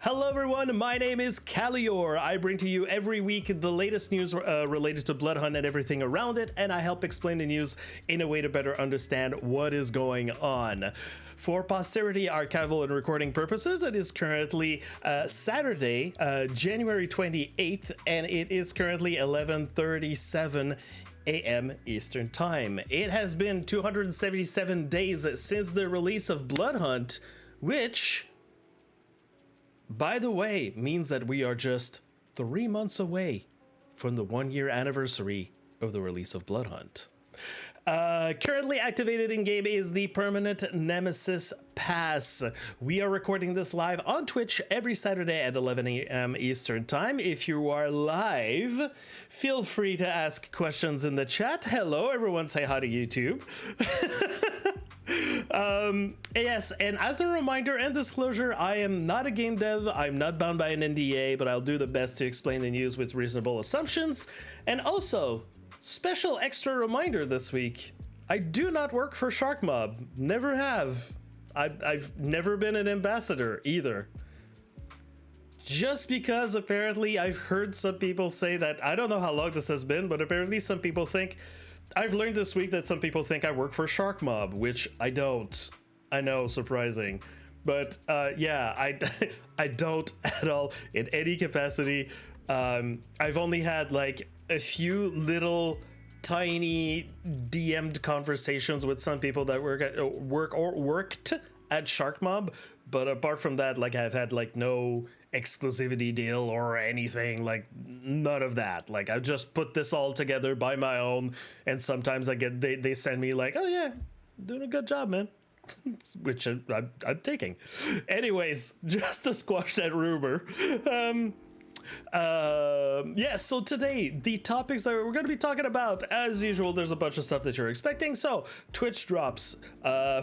Hello everyone, my name is Khalior. I bring to you every week the latest news related to Bloodhunt and everything around it, and I help explain the news in a way to better understand what is going on. For posterity, archival, and recording purposes, it is currently Saturday, January 28th, and it is currently 11:37 a.m. Eastern Time. It has been 277 days since the release of Bloodhunt, which, by the way, means that we are just 3 months away from the 1-year anniversary of the release of Bloodhunt. Currently activated in game is the permanent Nemesis Pass. We are recording this live on Twitch every Saturday at 11 a.m. Eastern Time. If you are live, feel free to ask questions in the chat. Hello, everyone. Say hi to YouTube. Yes, and as a reminder and disclosure, I am not a game dev. I'm not bound by an NDA, but I'll do the best to explain the news with reasonable assumptions. And also, special extra reminder this week, I do not work for Shark Mob. Never have. I've never been an ambassador either. Just because apparently I've heard some people say that, I don't know how long this has been, but apparently some people think, I've learned this week that some people think I work for Shark Mob, which I don't. I know, surprising. But yeah, I don't at all in any capacity. I've only had like a few little tiny DM'd conversations with some people that worked at Shark Mob, but apart from that, like, I've had like no exclusivity deal or anything, like none of that. Like, I just put this all together by my own, and sometimes I get they send me like, oh yeah, doing a good job, man. Which I'm taking. Anyways, just to squash that rumor. Yeah, so today, the topics that we're going to be talking about, as usual, there's a bunch of stuff that you're expecting. So, Twitch drops,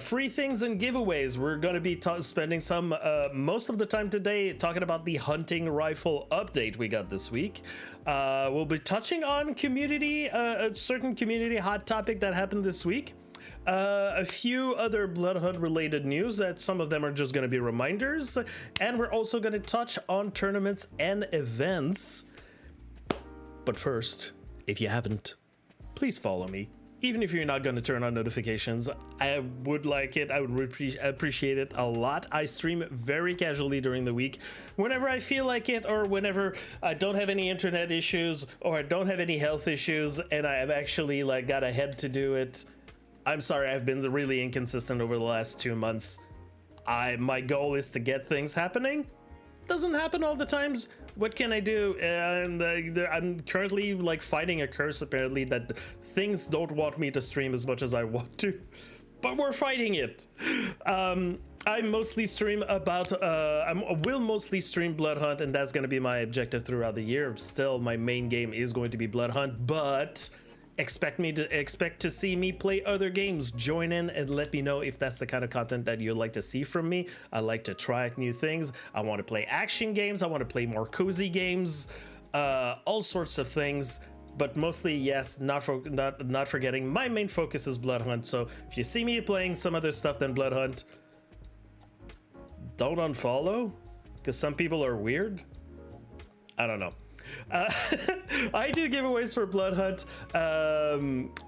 free things and giveaways. We're going to be spending some, most of the time today talking about the hunting rifle update we got this week. We'll be touching on community, a certain community hot topic that happened this week. A few other Bloodhunt related news that some of them are just going to be reminders, and we're also going to touch on tournaments and events. But first, if you haven't, please follow me. Even if you're not going to turn on notifications, I would like it. I would appreciate it a lot. I stream very casually during the week whenever I feel like it, or whenever I don't have any internet issues or I don't have any health issues and I have actually like got a head to do it. I'm sorry, I've been really inconsistent over the last 2 months. My goal is to get things happening. Doesn't happen all the times. What can I do? And I'm currently like fighting a curse apparently that things don't want me to stream as much as I want to, but we're fighting it. I mostly stream about, will mostly stream Bloodhunt, and that's going to be my objective throughout the year. Still, my main game is going to be Bloodhunt, but expect to see me play other games. Join in and let me know if that's the kind of content that you'd like to see from me. I like to try new things. I want to play action games. I want to play more cozy games, all sorts of things. But mostly, yes, not forgetting my main focus is Bloodhunt. So if you see me playing some other stuff than Bloodhunt, don't unfollow, because some people are weird. I don't know. I do giveaways for Bloodhunt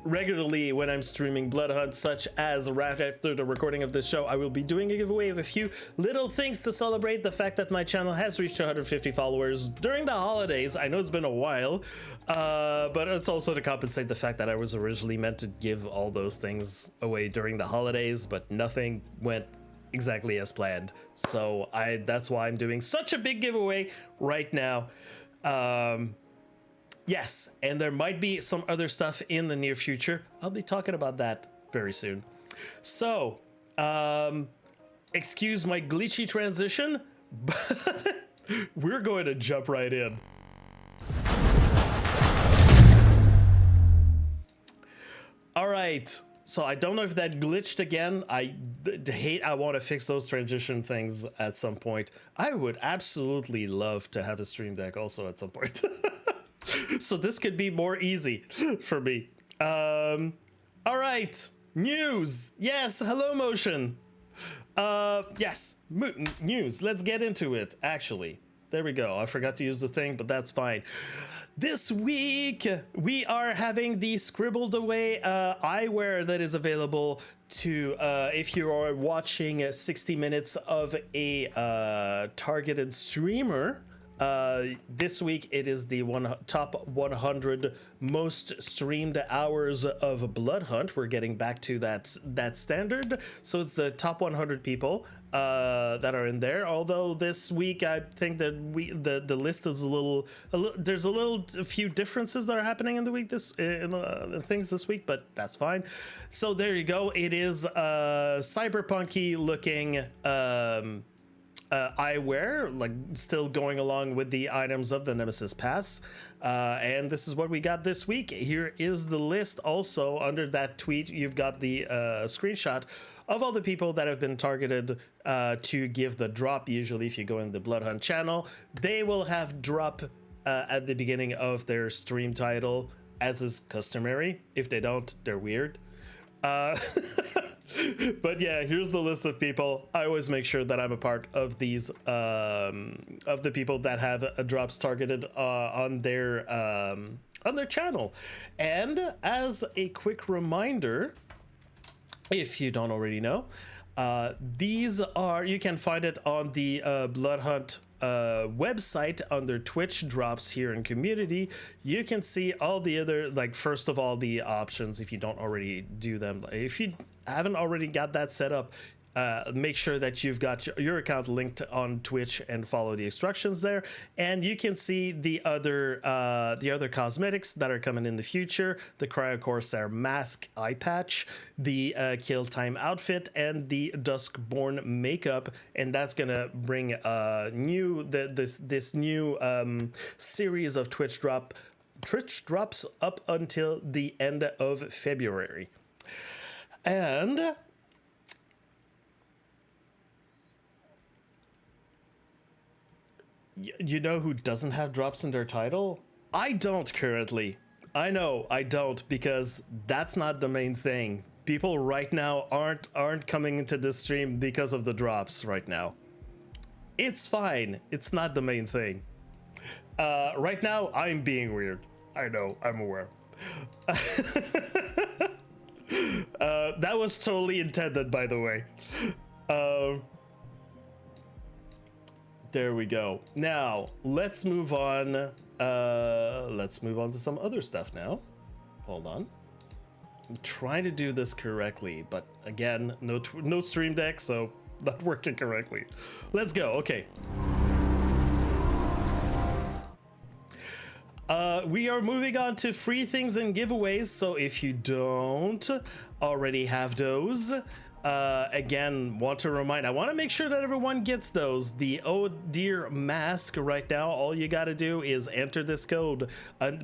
regularly when I'm streaming Bloodhunt, such as right after the recording of this show, I will be doing a giveaway of a few little things to celebrate the fact that my channel has reached 150 followers during the holidays. I know it's been a while, but it's also to compensate the fact that I was originally meant to give all those things away during the holidays, but nothing went exactly as planned. So that's why I'm doing such a big giveaway right now. Yes, and there might be some other stuff in the near future. I'll be talking about that very soon. So, excuse my glitchy transition, but we're going to jump right in. All right. So I don't know if that glitched again. I want to fix those transition things at some point. I would absolutely love to have a stream deck also at some point. So this could be more easy for me. All right, news. Yes, hello Motion. Yes, news. Let's get into it, actually. There we go. I forgot to use the thing, but that's fine. This week, we are having the Scribbled Away eyewear that is available to, if you are watching 60 minutes of a targeted streamer. This week it is the top 100 most streamed hours of Bloodhunt. We're getting back to that standard, so it's the top 100 people that are in there. Although this week I think that the list is there's a few differences that are happening in the week in the things this week, but that's fine. So there you go. It is cyberpunky looking eyewear, like still going along with the items of the Nemesis Pass, and this is what we got this week. Here is the list. Also under that tweet you've got the screenshot of all the people that have been targeted to give the drop. Usually if you go in the Bloodhunt channel, they will have drop at the beginning of their stream title, as is customary. If they don't, they're weird. But yeah, here's the list of people. I always make sure that I'm a part of these of the people that have drops targeted on their channel. And as a quick reminder, if you don't already know, these are, you can find it on the Bloodhunt website under Twitch drops here in community. You can see all the other, like, first of all, the options if you don't already do them. If you haven't already got that set up, make sure that you've got your account linked on Twitch and follow the instructions there. And you can see the other cosmetics that are coming in the future: the Cryo Corsair mask, eye patch, the Kill Time outfit, and the Duskborn makeup. And that's gonna bring this new series of Twitch drops up until the end of February. And you know who doesn't have drops in their title? I don't currently. I know I don't, because that's not the main thing. People right now aren't coming into this stream because of the drops right now. It's fine. It's not the main thing. Right now, I'm being weird. I know. I'm aware. That was totally intended, by the way. There we go. Now let's move on. Let's move on to some other stuff now. Hold on. I'm trying to do this correctly, but again, no stream deck, so not working correctly. Let's go. Okay. We are moving on to free things and giveaways. So if you don't already have those, again, I want to make sure that everyone gets those. The Oh Dear mask right now, all you got to do is enter this code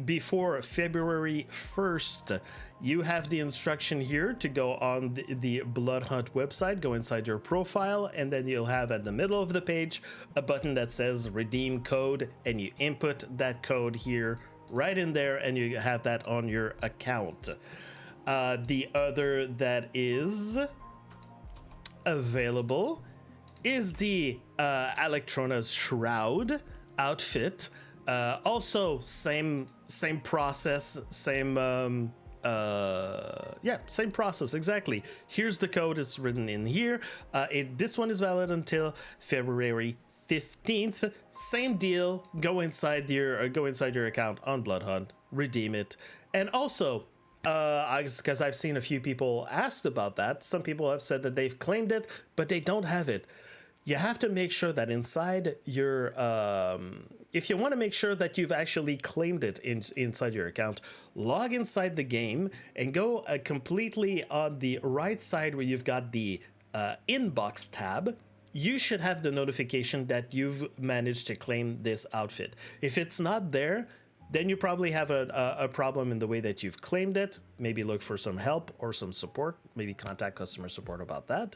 before February 1st. You have the instruction here to go on the Bloodhunt website, go inside your profile, and then you'll have at the middle of the page a button that says redeem code, and you input that code here right in there, and you have that on your account. The other that is available is the Alectrona's Shroud outfit. Also same process, same process exactly. Here's the code. It's written in here. This one is valid until February 15th. Same deal. Go inside your account on Bloodhunt, redeem it. And also, because I've seen a few people asked about that. Some people have said that they've claimed it, but they don't have it. You have to make sure that inside your, if you want to make sure that you've actually claimed it inside your account, log inside the game and go completely on the right side where you've got the inbox tab. You should have the notification that you've managed to claim this outfit. If it's not there, then you probably have a problem in the way that you've claimed it. Maybe look for some help or some support. Maybe contact customer support about that.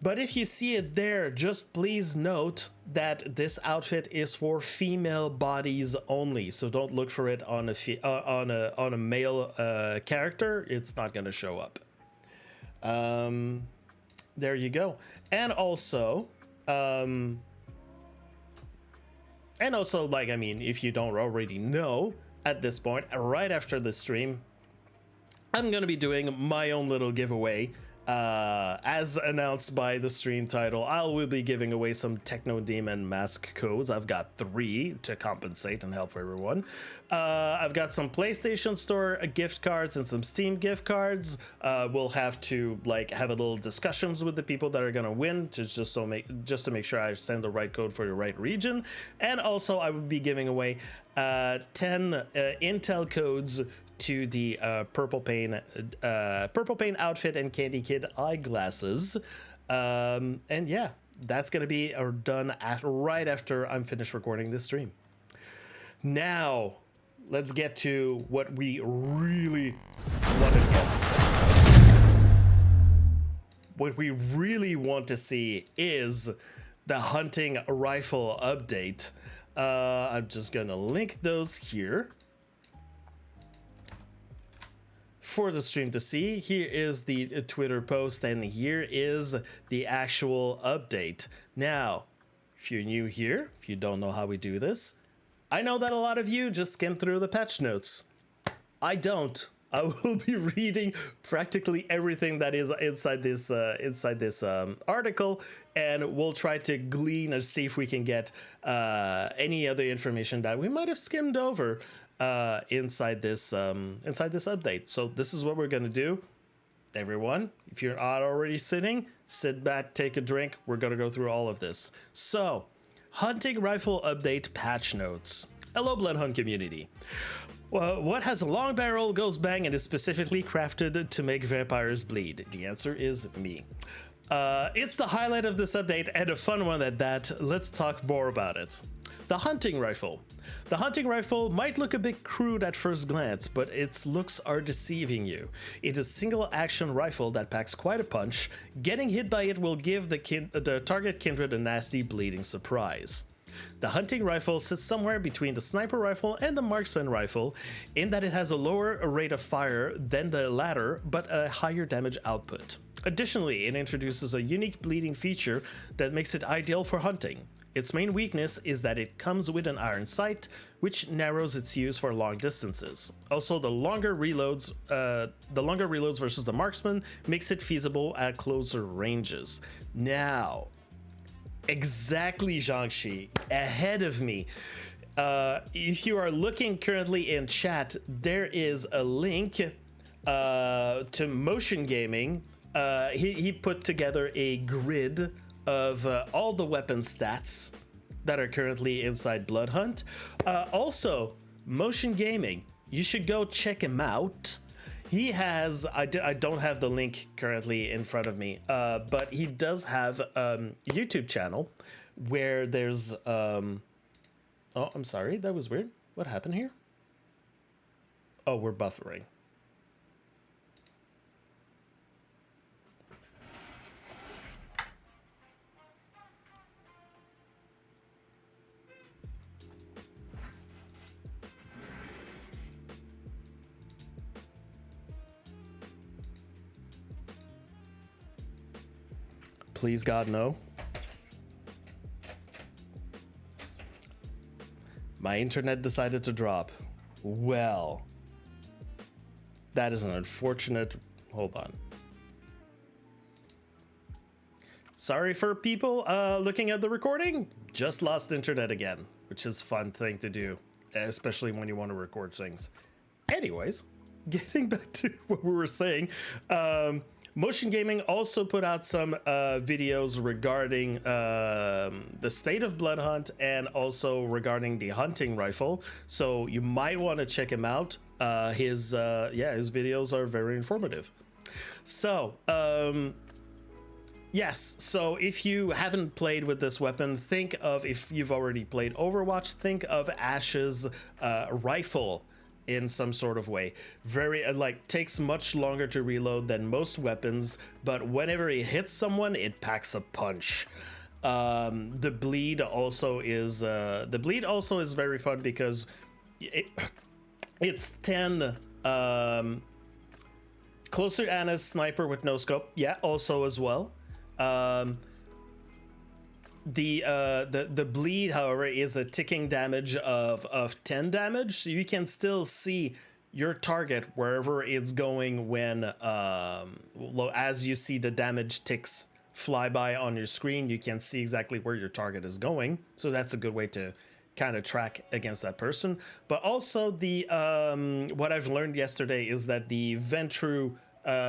But if you see it there, just please note that this outfit is for female bodies only. So don't look for it on a male character. It's not going to show up. there you go. And also, like, I mean, if you don't already know at this point, right after the stream, I'm gonna be doing my own little giveaway. As announced by the stream title, I will be giving away some Techno Demon mask codes. I've got 3 to compensate and help everyone. I've got some PlayStation Store gift cards and some Steam gift cards. We'll have to like have a little discussions with the people that are gonna win, just to make sure I send the right code for the right region. And also, I will be giving away 10 Intel codes to the Purple Pain outfit and Candy Kid eyeglasses. And yeah, that's gonna be done right after I'm finished recording this stream. Now, let's get to what we really want to get. What we really want to see is the hunting rifle update. I'm just gonna link those here for the stream to see. Here is the Twitter post, and here is the actual update. Now, if you're new here, if you don't know how we do this, I know that a lot of you just skim through the patch notes. I don't. I will be reading practically everything that is inside this article, and we'll try to glean or see if we can get any other information that we might have skimmed over inside this update. So this is what we're gonna do. Everyone, if you're not already sitting, sit back, take a drink. We're gonna go through all of this. So, hunting rifle update patch notes. Hello, Bloodhunt community. Well, what has a long barrel, goes bang, and is specifically crafted to make vampires bleed? The answer is me. It's the highlight of this update, and a fun one at that. Let's talk more about it. The hunting rifle. The hunting rifle might look a bit crude at first glance, but its looks are deceiving you. It's a single action rifle that packs quite a punch. Getting hit by it will give the target kindred a nasty bleeding surprise. The hunting rifle sits somewhere between the sniper rifle and the marksman rifle, in that it has a lower rate of fire than the latter, but a higher damage output. Additionally, it introduces a unique bleeding feature that makes it ideal for hunting. Its main weakness is that it comes with an iron sight, which narrows its use for long distances. Also, the longer reloads versus the marksman makes it feasible at closer ranges. Now, exactly, Zhangxi, ahead of me. If you are looking currently in chat, there is a link to Motion Gaming. He put together a grid of all the weapon stats that are currently inside Bloodhunt. Also, Motion Gaming, you should go check him out. He has, I don't have the link currently in front of me, but he does have a YouTube channel where there's, oh, I'm sorry, that was weird. What happened here? Oh, we're buffering. Please, God, no. My internet decided to drop. Well, that is an unfortunate... Hold on. Sorry for people looking at the recording. Just lost internet again, which is a fun thing to do, especially when you want to record things. Anyways, getting back to what we were saying, Motion Gaming also put out some videos regarding the state of Bloodhunt and also regarding the hunting rifle. So you might want to check him out. His videos are very informative. So, yes. So if you haven't played with this weapon, think of, if you've already played Overwatch, think of Ash's rifle in some sort of way. Very takes much longer to reload than most weapons, but whenever it hits someone, it packs a punch. The bleed also is very fun because it's 10 closer and a sniper with no scope, yeah, also as well. The bleed, however, is a ticking damage of 10 damage, so you can still see your target wherever it's going when as you see the damage ticks fly by on your screen, you can see exactly where your target is going. So that's a good way to kind of track against that person. But also the what I've learned yesterday is that the Ventru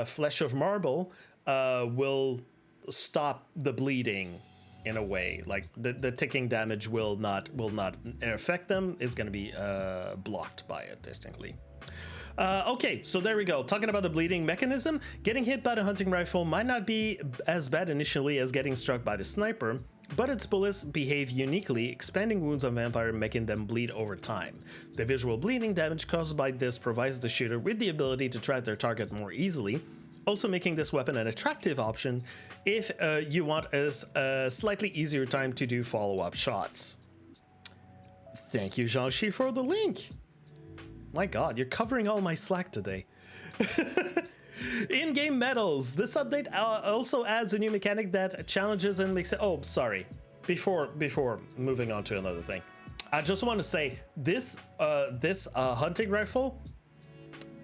Flesh of Marble will stop the bleeding in a way. Like the ticking damage will not affect them. It's going to be blocked by it distinctly. Okay, so there we go. Talking about the bleeding mechanism, getting hit by the hunting rifle might not be as bad initially as getting struck by the sniper, but its bullets behave uniquely, expanding wounds on vampire, making them bleed over time. The visual bleeding damage caused by this provides the shooter with the ability to track their target more easily, also making this weapon an attractive option if you want a slightly easier time to do follow-up shots. Thank you, Jean-Chi, for the link. My god, you're covering all my slack today. In-game medals. This update also adds a new mechanic that challenges and makes it... Oh, sorry. Before moving on to another thing, I just want to say this hunting rifle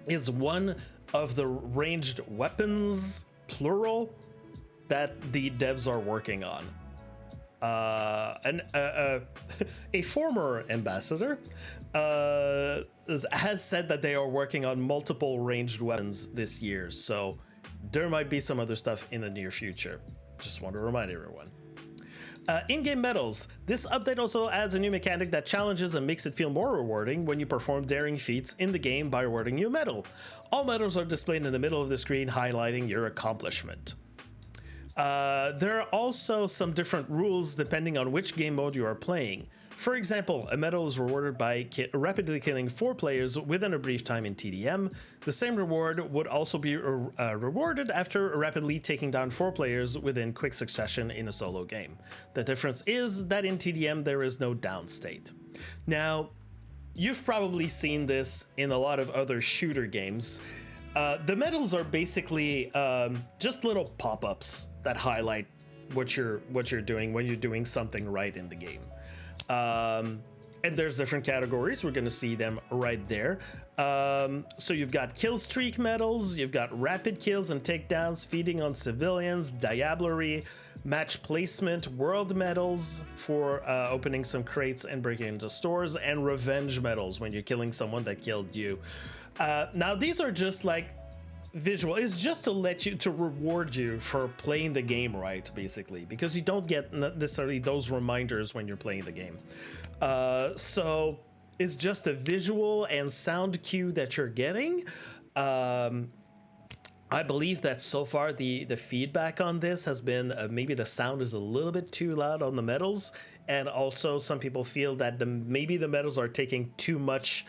is one of the ranged weapons, plural, that the devs are working on. A former ambassador has said that they are working on multiple ranged weapons this year, so there might be some other stuff in the near future. Just want to remind everyone. In-game medals. This update also adds a new mechanic that challenges and makes it feel more rewarding when you perform daring feats in the game by awarding you a medal. All medals are displayed in the middle of the screen, highlighting your accomplishment. There are also some different rules depending on which game mode you are playing. For example, a medal is rewarded by rapidly killing 4 players within a brief time in TDM. The same reward would also be rewarded after rapidly taking down 4 players within quick succession in a solo game. The difference is that in TDM there is no down state. Now, you've probably seen this in a lot of other shooter games. The medals are basically just little pop-ups that highlight what you're doing when you're doing something right in the game. And there's different categories. We're going to see them right there. So you've got kill streak medals, you've got rapid kills and takedowns, feeding on civilians, diablerie, match placement, world medals for opening some crates and breaking into stores, and revenge medals when you're killing someone that killed you. Now these are just like visual. It's just to reward you for playing the game right, basically, because you don't get necessarily those reminders when you're playing the game. So it's just a visual and sound cue that you're getting. I believe that so far the feedback on this has been maybe the sound is a little bit too loud on the medals, and also some people feel that maybe the medals are taking too much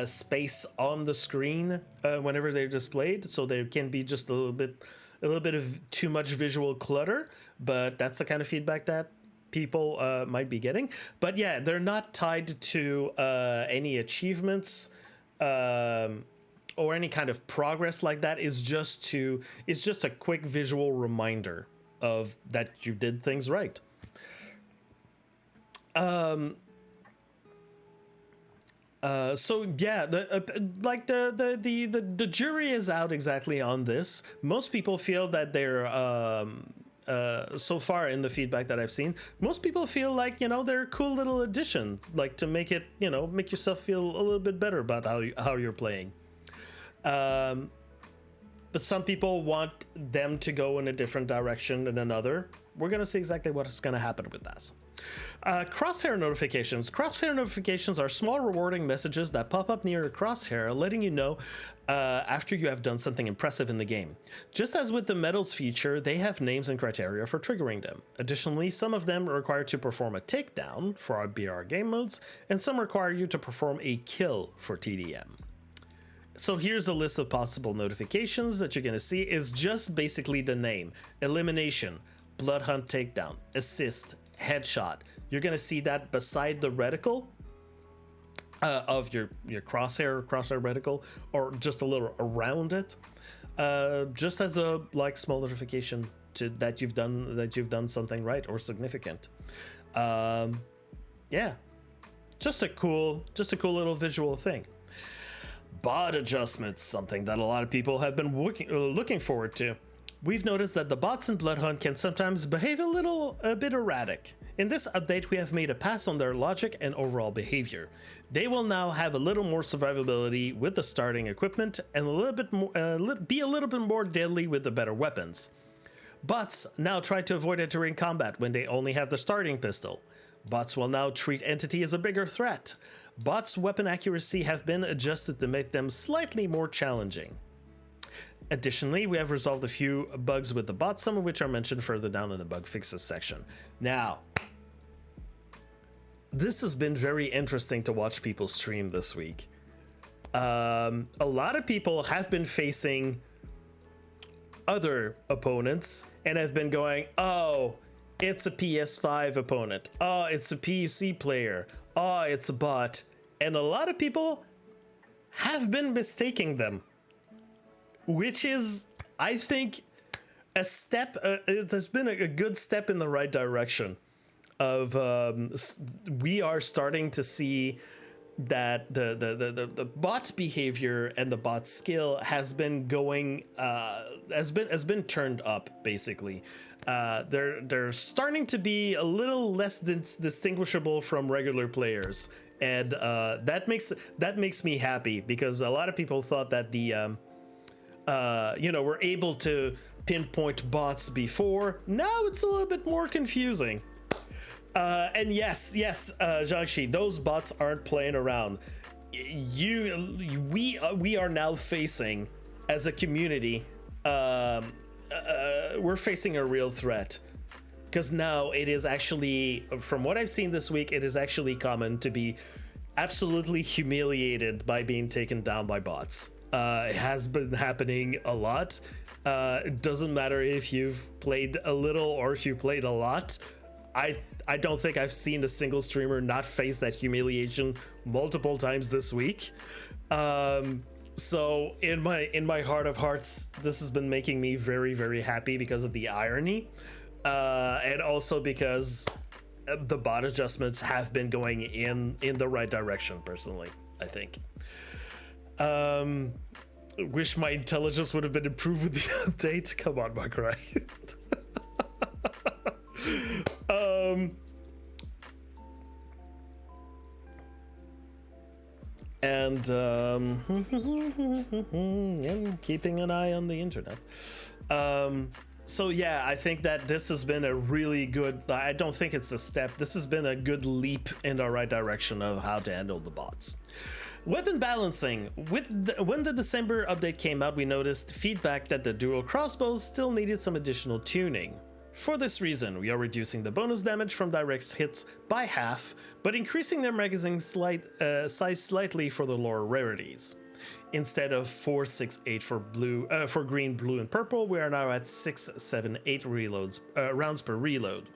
space on the screen whenever they're displayed, so there can be just a little bit of too much visual clutter. But that's the kind of feedback that people might be getting. But yeah, they're not tied to any achievements or any kind of progress like that. It's just a quick visual reminder of that you did things right. So yeah, the jury is out exactly on this. Most people feel that they're so far in the feedback that I've seen, most people feel like, they're a cool little addition, like to make it, make yourself feel a little bit better about how you're playing. But some people want them to go in a different direction than another. We're gonna see exactly what's gonna happen with this. Crosshair notifications. Crosshair notifications are small rewarding messages that pop up near a crosshair, letting you know after you have done something impressive in the game. Just as with the medals feature, they have names and criteria for triggering them. Additionally, some of them require to perform a takedown for our BR game modes, and some require you to perform a kill for TDM. So here's a list of possible notifications that you're going to see. Is just basically the name: elimination, Bloodhunt takedown, assist, headshot. You're going to see that beside the reticle of your crosshair reticle, or just a little around it, just as a small notification that you've done something right or significant. Yeah, just a cool little visual thing. Bot adjustments, something that a lot of people have been looking forward to. We've noticed that the bots in Bloodhunt can sometimes behave a bit erratic. In this update, we have made a pass on their logic and overall behavior. They will now have a little more survivability with the starting equipment and be a little bit more deadly with the better weapons. Bots now try to avoid entering combat when they only have the starting pistol. Bots will now treat entity as a bigger threat. Bots' weapon accuracy have been adjusted to make them slightly more challenging. Additionally, we have resolved a few bugs with the bots, some of which are mentioned further down in the bug fixes section. Now, this has been very interesting to watch people stream this week. A lot of people have been facing other opponents and have been going, oh, it's a PS5 opponent. Oh, it's a PC player. Oh, it's a bot. And a lot of people have been mistaking them, which is, I think, a step. It has been a good step in the right direction. Of we are starting to see that the bot behavior and the bot skill has been going has been turned up. Basically, they're starting to be a little less distinguishable from regular players, and that makes me happy, because a lot of people thought that the we're able to pinpoint bots before. Now it's a little bit more confusing. And yes, Zhangxi, those bots aren't playing around. We are now facing, as a community, we're facing a real threat. Because now it is actually, from what I've seen this week, it is actually common to be absolutely humiliated by being taken down by bots. It has been happening a lot. It doesn't matter if you've played a little or if you played a lot. I don't think I've seen a single streamer not face that humiliation multiple times this week. So in my heart of hearts, this has been making me very, very happy because of the irony, and also because the bot adjustments have been going in the right direction. Personally, I think. Wish my intelligence would have been improved with the update. Come on, Mark Wright. And keeping an eye on the internet. So yeah, I think that this has been a really good, I don't think it's a step, this has been a good leap in the right direction of how to handle the bots. Weapon balancing. When the December update came out, we noticed feedback that the dual crossbows still needed some additional tuning. For this reason, we are reducing the bonus damage from direct hits by half, but increasing their magazine size slightly for the lower rarities. Instead of 4, 6, 8 for green, blue, and purple, we are now at 6, 7, 8 rounds per reload.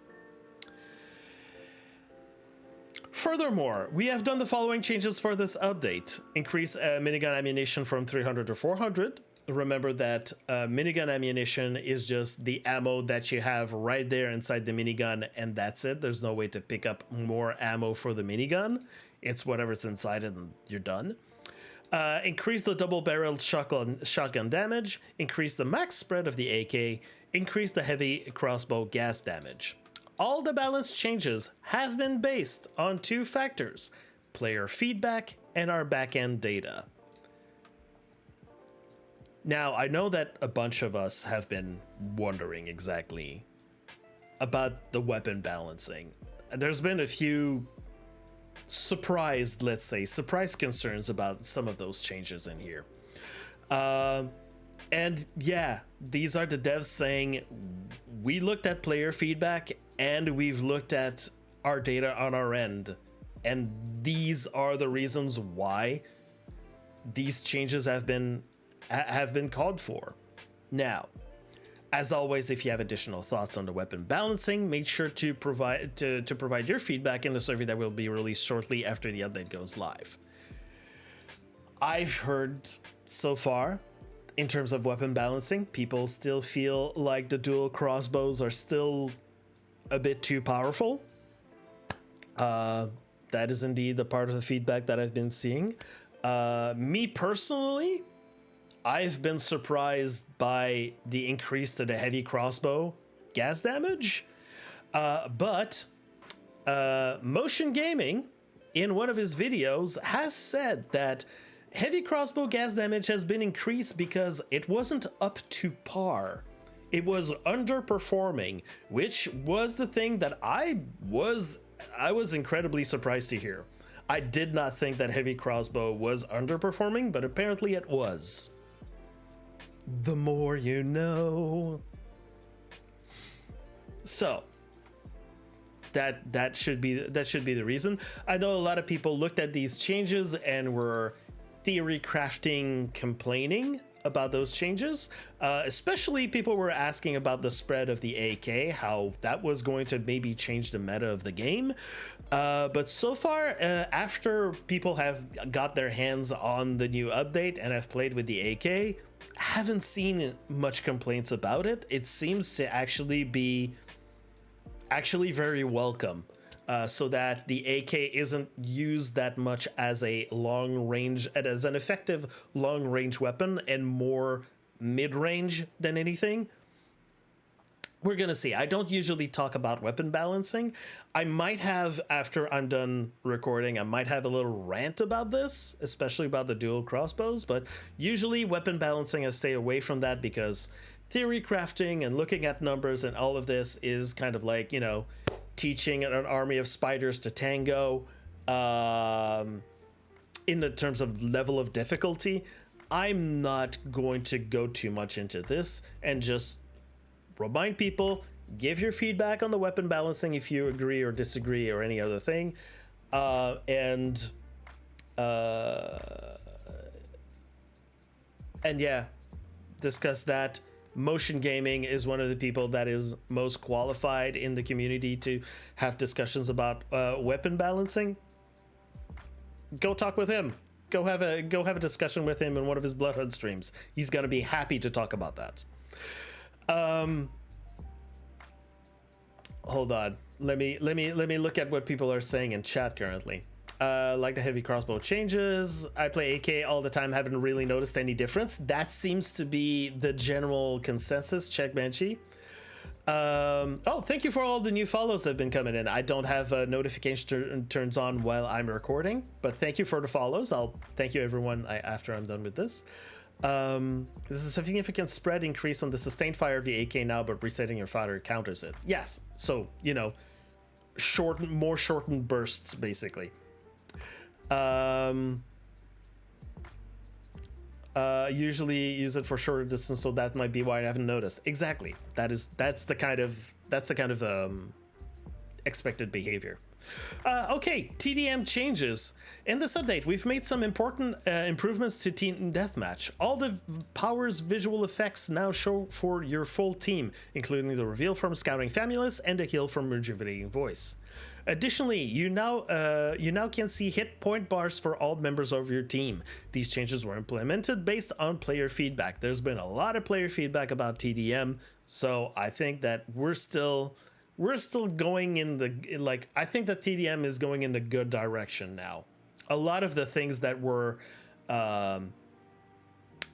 Furthermore, we have done the following changes for this update. Increase minigun ammunition from 300 to 400. Remember that minigun ammunition is just the ammo that you have right there inside the minigun, and that's it. There's no way to pick up more ammo for the minigun. It's whatever's inside it and you're done. Increase the double-barreled shotgun damage. Increase the max spread of the AK. Increase the heavy crossbow gas damage. All the balance changes have been based on 2 factors: player feedback and our backend data. Now, I know that a bunch of us have been wondering exactly about the weapon balancing. There's been a few surprise concerns about some of those changes in here. And yeah, these are the devs saying, we looked at player feedback and we've looked at our data on our end, and these are the reasons why these changes have been called for. Now, as always, if you have additional thoughts on the weapon balancing, make sure to provide your feedback in the survey that will be released shortly after the update goes live. I've heard so far in terms of weapon balancing, people still feel like the dual crossbows are still a bit too powerful. That is indeed the part of the feedback that I've been seeing. Me personally, I've been surprised by the increase to the heavy crossbow gas damage. But Motion Gaming, in one of his videos, has said that heavy crossbow gas damage has been increased because it wasn't up to par. It was underperforming, which was the thing that I was incredibly surprised to hear. I did not think that heavy crossbow was underperforming, but apparently it was. The more you know. So that should be the reason. I know a lot of people looked at these changes and were theory crafting, complaining about those changes. Especially people were asking about the spread of the AK, how that was going to maybe change the meta of the game. But so far, after people have got their hands on the new update and have played with the AK, haven't seen much complaints about it. It seems to actually be very welcome. So that the AK isn't used that much as a as an effective long range weapon and more mid range than anything. We're gonna see. I don't usually talk about weapon balancing. I might have, after I'm done recording, I might have a little rant about this, especially about the dual crossbows, but usually weapon balancing, I stay away from that because theory crafting and looking at numbers and all of this is kind of like, you know, teaching an army of spiders to tango in the terms of level of difficulty. I'm not going to go too much into this and just remind people, give your feedback on the weapon balancing if you agree or disagree or any other thing. And yeah, discuss that. Motion Gaming is one of the people that is most qualified in the community to have discussions about weapon balancing. Go talk with him. Go have a discussion with him in one of his Bloodhunt streams. He's gonna be happy to talk about that. Hold on. Let me look at what people are saying in chat currently. Like the heavy crossbow changes. I play AK all the time, haven't really noticed any difference. That seems to be the general consensus. Check Banshee. Oh, thank you for all the new follows that have been coming in. I don't have notification turns on while I'm recording, but thank you for the follows. I'll thank you everyone after I'm done with this. This is a significant spread increase on the sustained fire of the AK now, but resetting your fire counters it. Yes, so you know, more shortened bursts basically. Usually use it for shorter distance, so that might be why I haven't noticed. Exactly. That's the kind of expected behavior. Okay, TDM changes. In this update, we've made some important improvements to Team Deathmatch. All the powers visual effects now show for your full team, including the reveal from Scouting Famulus and the heal from Rejuvenating Voice. Additionally, you now can see hit point bars for all members of your team. These changes were implemented based on player feedback. There's been a lot of player feedback about TDM, so I think that we're still going in the I think that TDM is going in the good direction now. A lot of the things that were a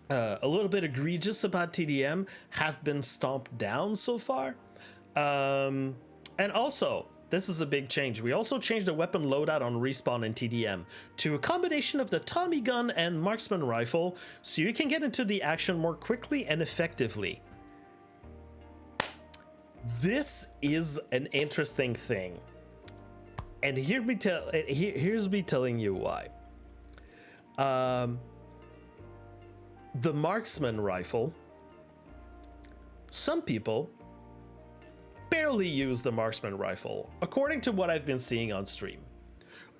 little bit egregious about TDM have been stomped down so far. And also, this is a big change. We also changed the weapon loadout on respawn in TDM to a combination of the Tommy gun and marksman rifle, so you can get into the action more quickly and effectively. This is an interesting thing, and here's me telling you why. The marksman rifle, some people barely use the marksman rifle, according to what I've been seeing on stream,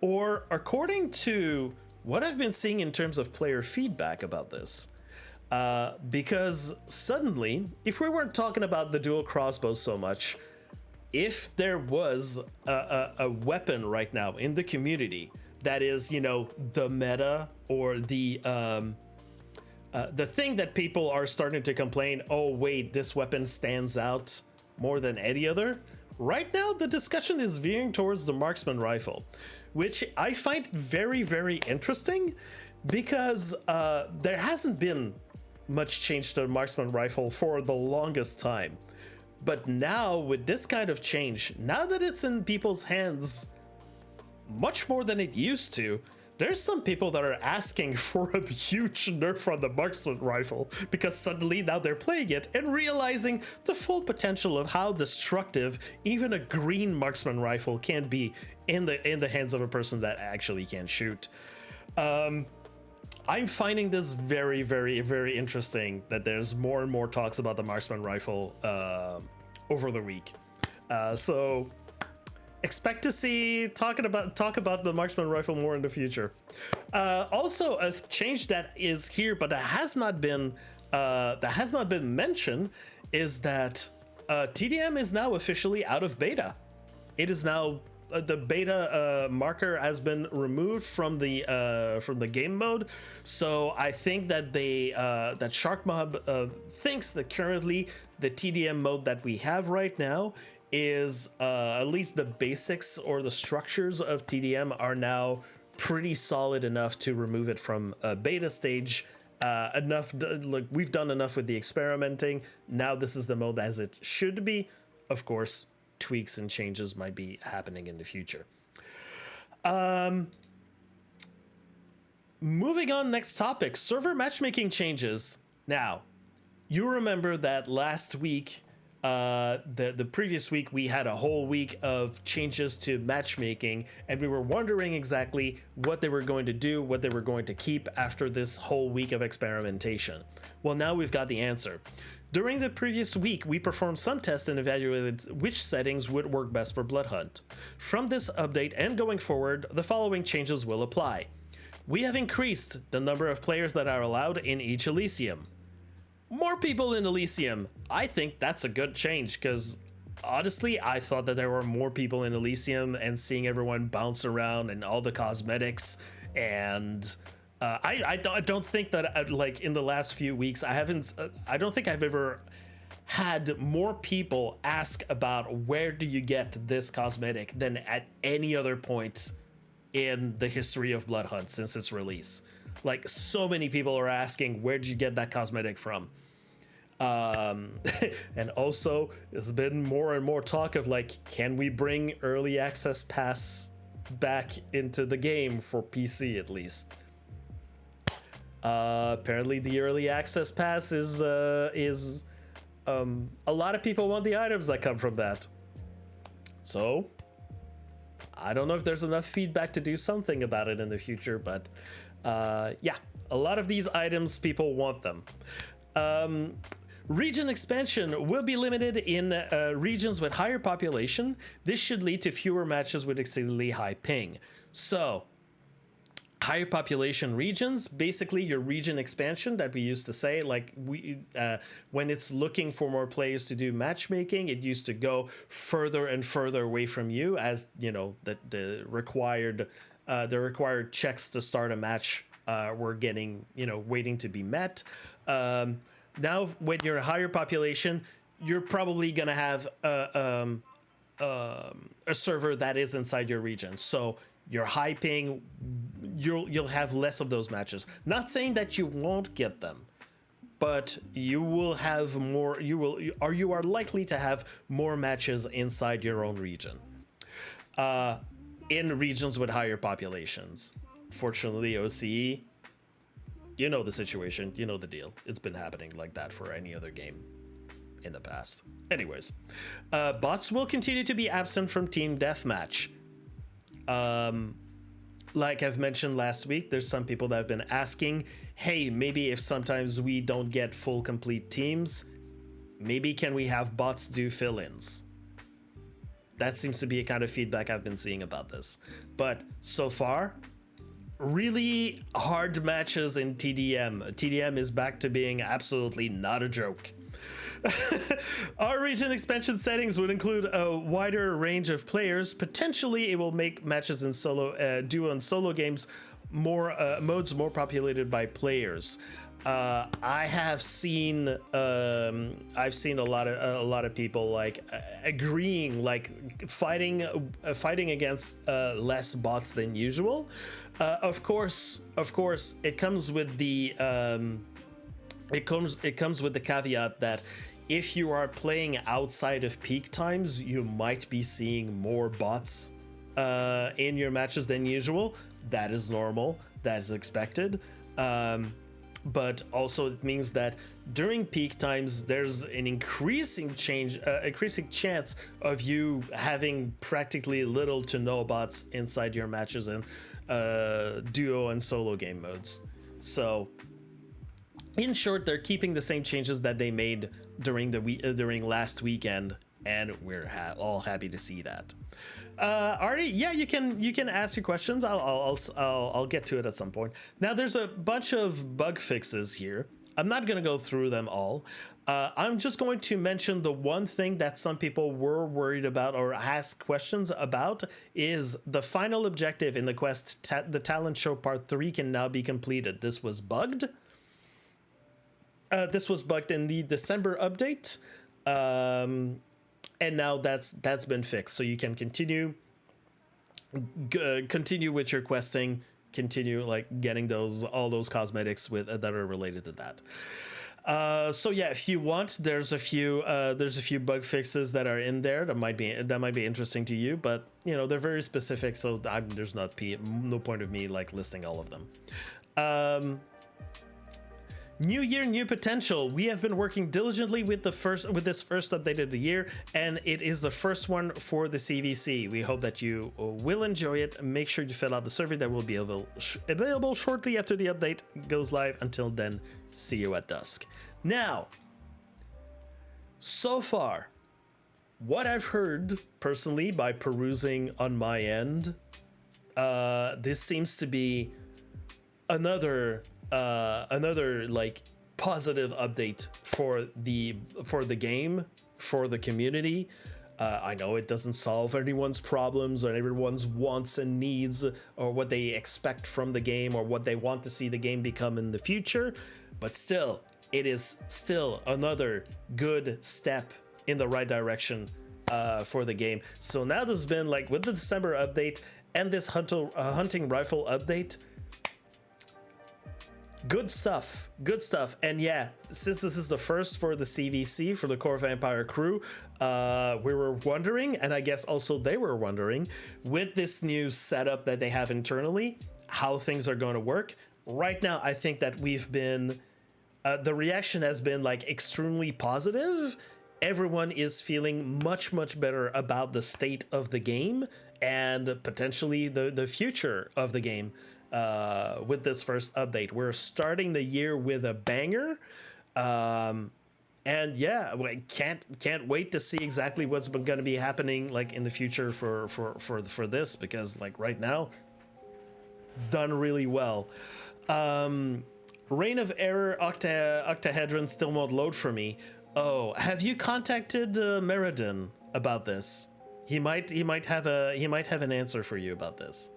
or according to what I've been seeing in terms of player feedback about this. Because suddenly, if we weren't talking about the dual crossbows so much, if there was a weapon right now in the community that is, you know, the meta or the the thing that people are starting to complain, oh wait, this weapon stands out more than any other. Right now, the discussion is veering towards the marksman rifle, which I find very, very interesting because there hasn't been much change to the marksman rifle for the longest time. But now, with this kind of change, now that it's in people's hands much more than it used to, there's some people that are asking for a huge nerf on the marksman rifle because suddenly now they're playing it and realizing the full potential of how destructive even a green marksman rifle can be in the hands of a person that actually can shoot. I'm finding this very, very, very interesting that there's more and more talks about the marksman rifle over the week. So expect to see talk about the marksman rifle more in the future. Also, a change that is here, but that has not been mentioned, is that TDM is now officially out of beta. It is now the beta marker has been removed from the game mode. So I think that that SharkMob thinks that currently the TDM mode that we have right now is at least the basics or the structures of TDM are now pretty solid enough to remove it from a beta stage. Like we've done enough with the experimenting. Now this is the mode as it should be. Of course, tweaks and changes might be happening in the future. Moving on, next topic, server matchmaking changes. Now, you remember that last week, the previous week, we had a whole week of changes to matchmaking, and we were wondering exactly what they were going to do, what they were going to keep after this whole week of experimentation. Well, now we've got the answer. During the previous week, we performed some tests and evaluated which settings would work best for Bloodhunt. From this update and going forward, the following changes will apply. We have increased the number of players that are allowed in each Elysium. More people in Elysium. I think that's a good change because honestly, I thought that there were more people in Elysium, and seeing everyone bounce around and all the cosmetics and I don't think that like in the last few weeks I don't think I've ever had more people ask about where do you get this cosmetic than at any other point in the history of Bloodhunt since its release. Like, so many people are asking, where did you get that cosmetic from? And also there's been more and more talk of like, can we bring early access pass back into the game for PC at least? Apparently the early access pass is a lot of people want the items that come from that. So I don't know if there's enough feedback to do something about it in the future, but yeah, a lot of these items, people want them. Region expansion will be limited in regions with higher population. This should lead to fewer matches with exceedingly high ping. So higher population regions, basically your region expansion that we used to say, like when it's looking for more players to do matchmaking, it used to go further and further away from you, as you know, the required checks to start a match were getting, waiting to be met. Now when you're a higher population, you're probably gonna have a server that is inside your region, so your high ping, you'll have less of those matches. Not saying that you won't get them, but you will have more. You are likely to have more matches inside your own region, in regions with higher populations. Fortunately, OCE, you know the situation, you know the deal. It's been happening like that for any other game in the past. Anyways, bots will continue to be absent from team deathmatch. Like I've mentioned last week, there's some people that have been asking, hey, maybe if sometimes we don't get full complete teams, maybe can we have bots do fill-ins? That seems to be a kind of feedback I've been seeing about this. But so far, really hard matches in TDM. TDM is back to being absolutely not a joke. Our region expansion settings would include a wider range of players. Potentially, it will make matches in solo, duo and solo games modes more populated by players. I have seen I've seen a lot of people like agreeing, like fighting against less bots than usual. Of course, it comes with the it comes with the caveat that if you are playing outside of peak times, you might be seeing more bots in your matches than usual. That is normal. That is expected. But also it means that during peak times, there's an increasing chance of you having practically little to no bots inside your matches in duo and solo game modes. So, in short, they're keeping the same changes that they made during during last weekend, and we're all happy to see that. Artie, yeah, you can ask your questions. I'll get to it at some point. Now, there's a bunch of bug fixes here. I'm not gonna go through them all. I'm just going to mention the one thing that some people were worried about or asked questions about is the final objective in the quest. The Talent Show Part 3 can now be completed. This was bugged. This was bugged in the December update. And now that's been fixed, so you can continue with your questing, continue like getting all those cosmetics that are related to that. So yeah, if you want, there's a few bug fixes that are in there that might be interesting to you, but you know they're very specific, so there's no point of me like listing all of them. New year, new potential. We have been working diligently with this first update of the year, and it is the first one for the CVC. We hope that you will enjoy it. Make sure you fill out the survey that will be available shortly after the update goes live. Until then, see you at dusk. Now, so far, what I've heard personally by perusing on my end, this seems to be another like positive update for the game, for the community. I know it doesn't solve anyone's problems or everyone's wants and needs or what they expect from the game or what they want to see the game become in the future, but still, it is still another good step in the right direction for the game. So now there's been like with the December update and this hunting rifle update, good stuff. And yeah, since this is the first for the CVC, for the Core Vampire crew, we were wondering, and I guess also they were wondering, with this new setup that they have internally, how things are going to work. Right now, I think that we've been, the reaction has been like extremely positive. Everyone is feeling much better about the state of the game and potentially the future of the game. With this first update, we're starting the year with a banger, and yeah, we can't wait to see exactly what's going to be happening like in the future for this, because like right now, done really well. Reign of Error octahedron still won't load for me. Oh, have you contacted Meriden about this? He might have an answer for you about this.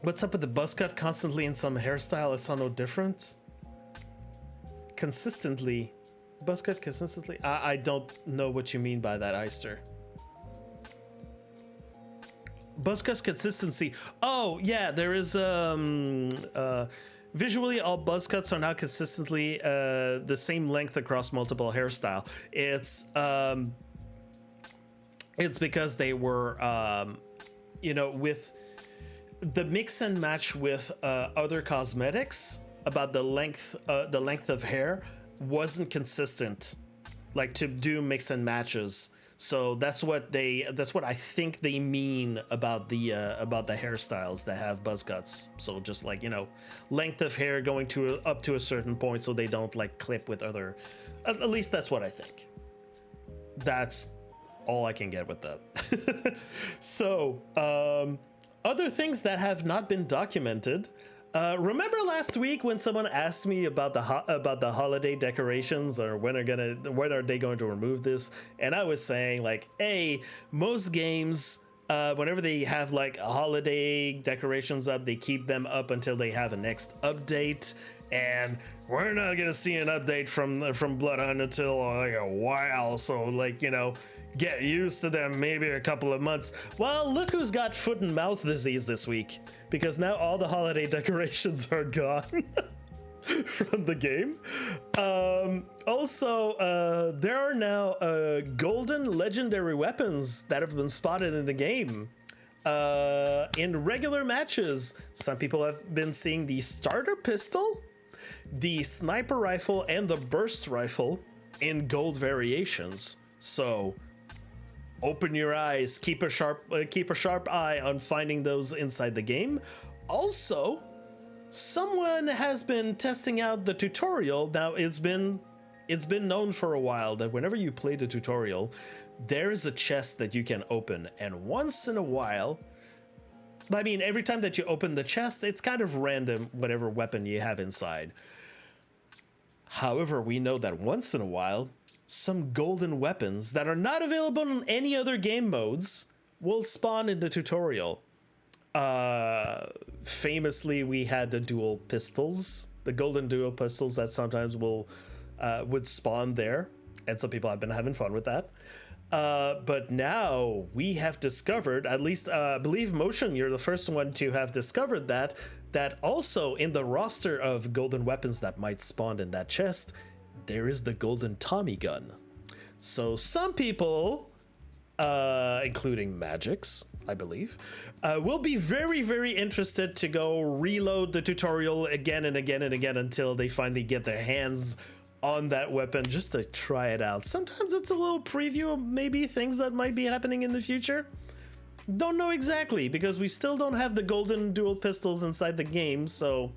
What's up with the buzz cut constantly in some hairstyle? I saw no difference. Consistently, buzz cut consistently. I don't know what you mean by that, Eister. Buzz cut consistency. Oh yeah, there is visually all buzz cuts are now consistently the same length across multiple hairstyle. It's because they were you know, with the mix and match with other cosmetics about the length of hair wasn't consistent, like to do mix and matches. So that's what I think they mean about the hairstyles that have buzz cuts. So just like, you know, length of hair going up to a certain point so they don't like clip with other. At least that's what I think. That's all I can get with that. So, other things that have not been documented. Remember last week when someone asked me about the holiday decorations, or when are they going to remove this? And I was saying like, hey, most games Whenever they have like holiday decorations up, they keep them up until they have a next update. And we're not gonna see an update from Bloodhunt until like a while. So like, you know, get used to them, maybe a couple of months. Well, look who's got foot and mouth disease this week, because now all the holiday decorations are gone from the game. Also, there are now golden legendary weapons that have been spotted in the game. In regular matches, some people have been seeing the starter pistol, the sniper rifle, and the burst rifle in gold variations. So open your eyes, keep a sharp eye on finding those inside the game. Also, someone has been testing out the tutorial. Now it's been known for a while that whenever you play the tutorial, there is a chest that you can open, and once in a while, I mean, every time that you open the chest, it's kind of random whatever weapon you have inside. However, we know that once in a while, some golden weapons that are not available in any other game modes will spawn in the tutorial. Famously, we had the dual pistols, the golden dual pistols that sometimes would spawn there, and some people have been having fun with that. But now we have discovered, at least I believe Motion, you're the first one to have discovered that also in the roster of golden weapons that might spawn in that chest, there is the golden Tommy gun. So some people, including Magix, I believe, will be very, very interested to go reload the tutorial again and again and again until they finally get their hands on that weapon just to try it out. Sometimes it's a little preview of maybe things that might be happening in the future. Don't know exactly, because we still don't have the golden dual pistols inside the game. So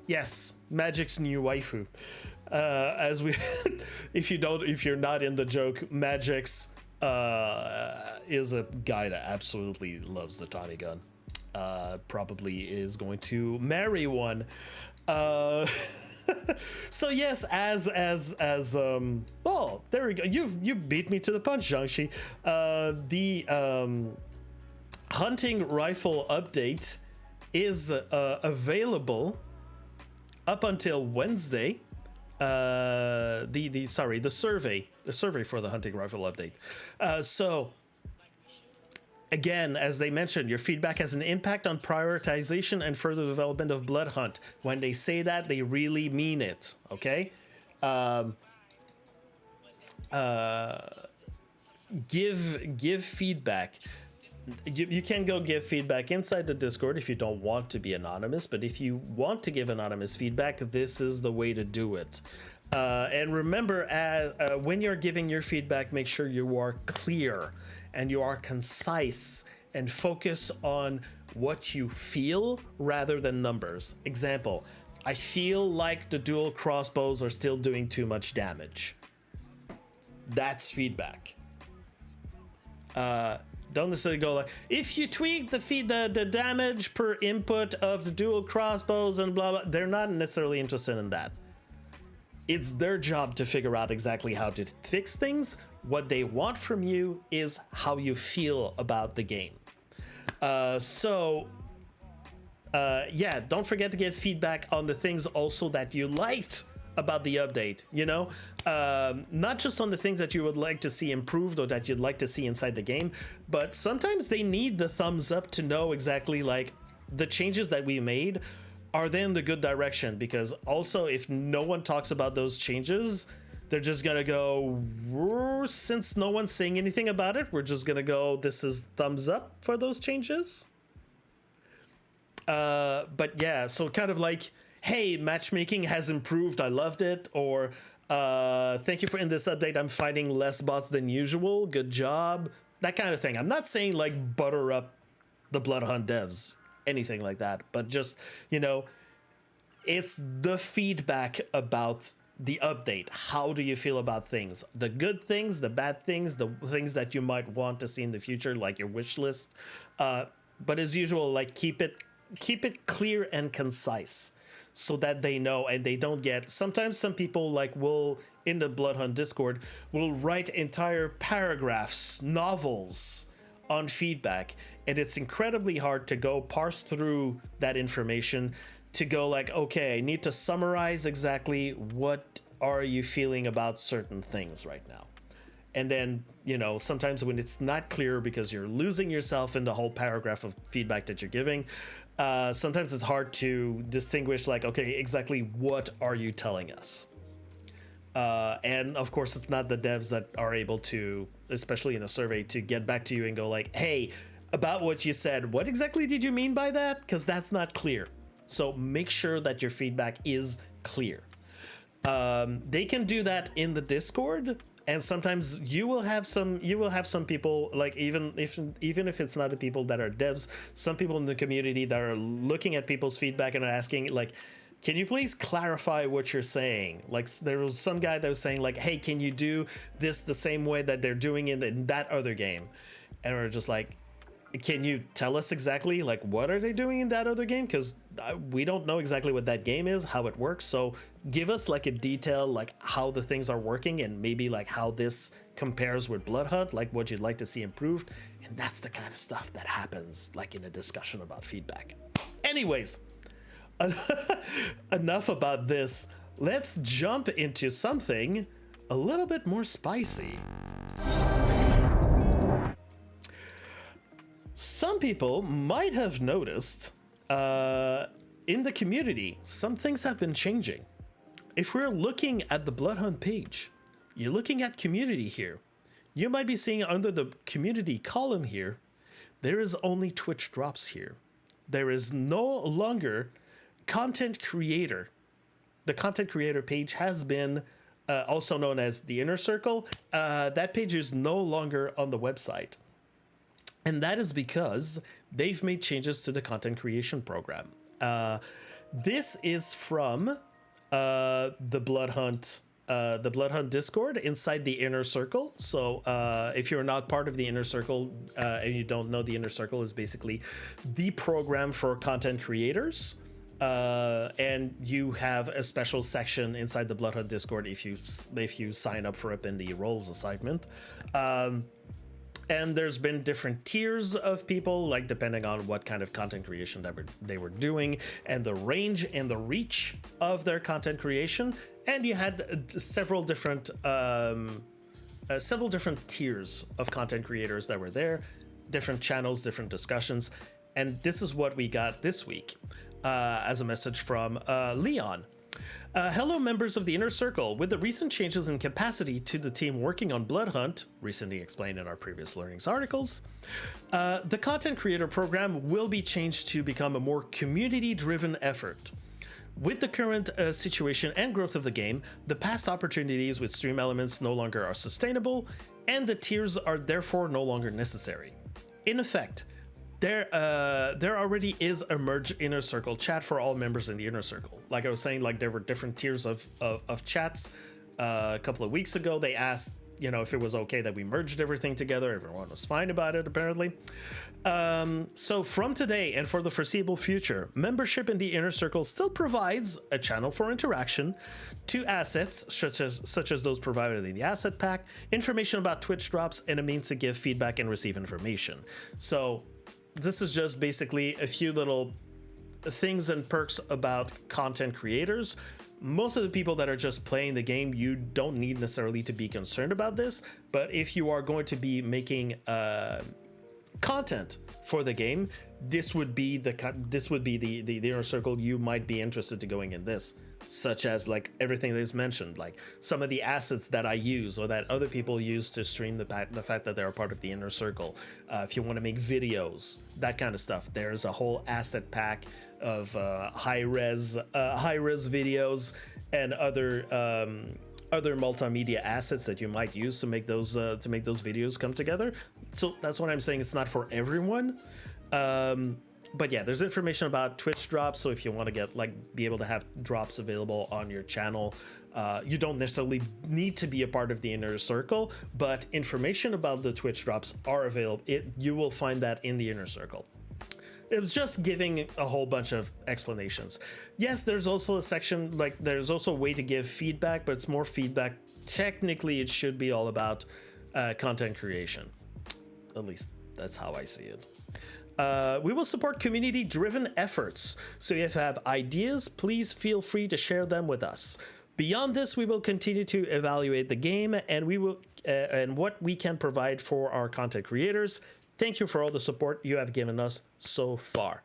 yes, Magic's new waifu. As we if you're not in the joke, Magix is a guy that absolutely loves the Tommy gun. Probably is going to marry one. So yes, as well, there we go. You beat me to the punch, Jiangxi. The hunting rifle update is available up until Wednesday. The survey for the hunting rifle update. So again, as they mentioned, your feedback has an impact on prioritization and further development of Bloodhunt. When they say that, they really mean it. Okay. Give feedback. You can go give feedback inside the Discord if you don't want to be anonymous, but if you want to give anonymous feedback, this is the way to do it. And remember, when you're giving your feedback, make sure you are clear and you are concise and focus on what you feel rather than numbers. Example, I feel like the dual crossbows are still doing too much damage. That's feedback. Don't necessarily go like, if you tweak the damage per input of the dual crossbows and blah blah. They're not necessarily interested in that. It's their job to figure out exactly how to fix things. What they want from you is how you feel about the game. Yeah, don't forget to give feedback on the things also that you liked about the update, you know, not just on the things that you would like to see improved or that you'd like to see inside the game, but sometimes they need the thumbs up to know exactly like the changes that we made, are they in the good direction? Because also if no one talks about those changes, they're just gonna go, since no one's saying anything about it, we're just gonna go, this is thumbs up for those changes. But yeah, so kind of like, hey, matchmaking has improved, I loved it, or thank you for in this update, I'm fighting less bots than usual, good job, that kind of thing. I'm not saying like butter up the Bloodhunt devs, anything like that, but just, you know, it's the feedback about the update. How do you feel about things? The good things, the bad things, the things that you might want to see in the future, like your wish list. But as usual, like keep it clear and concise so that they know and they don't get, sometimes some people like will in the Bloodhunt Discord will write entire paragraphs, novels on feedback, and it's incredibly hard to go parse through that information to go like, okay, I need to summarize exactly what are you feeling about certain things right now. And then, you know, sometimes when it's not clear because you're losing yourself in the whole paragraph of feedback that you're giving, sometimes it's hard to distinguish like, okay, exactly what are you telling us? And of course, it's not the devs that are able to, especially in a survey, to get back to you and go like, hey, about what you said, what exactly did you mean by that? Because that's not clear. So make sure that your feedback is clear. They can do that in the Discord, and sometimes you will have some people, like even if it's not the people that are devs, some people in the community that are looking at people's feedback and are asking like, can you please clarify what you're saying? Like there was some guy that was saying like, hey, can you do this the same way that they're doing it in that other game? And we're just like, can you tell us exactly like what are they doing in that other game? Because we don't know exactly what that game is, how it works. So give us like a detail, like how the things are working and maybe like how this compares with Bloodhunt, like what you'd like to see improved. And that's the kind of stuff that happens like in a discussion about feedback. Anyways, enough about this. Let's jump into something a little bit more spicy. Some people might have noticed in the community, some things have been changing. If we're looking at the Bloodhunt page, you're looking at community here. You might be seeing under the community column here, there is only Twitch drops here. There is no longer content creator. The content creator page has been also known as the inner circle. That page is no longer on the website. And that is because they've made changes to the content creation program. This is from the Bloodhunt Discord inside the inner circle. So if you're not part of the inner circle and you don't know, the inner circle is basically the program for content creators. And you have a special section inside the Bloodhunt Discord if you sign up for it in the roles assignment. And there's been different tiers of people, like depending on what kind of content creation that they were doing and the range and the reach of their content creation. And you had several different tiers of content creators that were there, different channels, different discussions. And this is what we got this week as a message from Leon. Hello, members of the Inner Circle. With the recent changes in capacity to the team working on Bloodhunt, recently explained in our previous learnings articles, the content creator program will be changed to become a more community-driven effort. With the current situation and growth of the game, the past opportunities with stream elements no longer are sustainable, and the tiers are therefore no longer necessary. In effect, there already is a merged inner circle chat for all members in the inner circle. Like I was saying, like there were different tiers of chats. A couple of weeks ago, they asked, you know, if it was okay that we merged everything together. Everyone was fine about it, apparently. So from today and for the foreseeable future, membership in the inner circle still provides a channel for interaction to assets such as those provided in the asset pack, information about Twitch drops, and a means to give feedback and receive information. So this is just basically a few little things and perks about content creators. Most of the people that are just playing the game, you don't need necessarily to be concerned about this. But if you are going to be making content for the game, this would be the inner circle you might be interested to going in this, such as like everything that is mentioned, like some of the assets that I use or that other people use to stream the fact that they're a part of the inner circle. If you want to make videos, that kind of stuff, there's a whole asset pack of high-res videos and other multimedia assets that you might use to make those videos come together. So that's what I'm saying. It's not for everyone. But yeah, there's information about Twitch drops. So if you want to get be able to have drops available on your channel, you don't necessarily need to be a part of the inner circle, but information about the Twitch drops are available. You will find that in the inner circle. It was just giving a whole bunch of explanations. Yes, there's also a section, there's also a way to give feedback, but it's more feedback. Technically, it should be all about content creation. At least That's how I see it. We will support community-driven efforts. So if you have ideas, please feel free to share them with us. Beyond this, we will continue to evaluate the game and we will and what we can provide for our content creators. Thank you for all the support you have given us so far.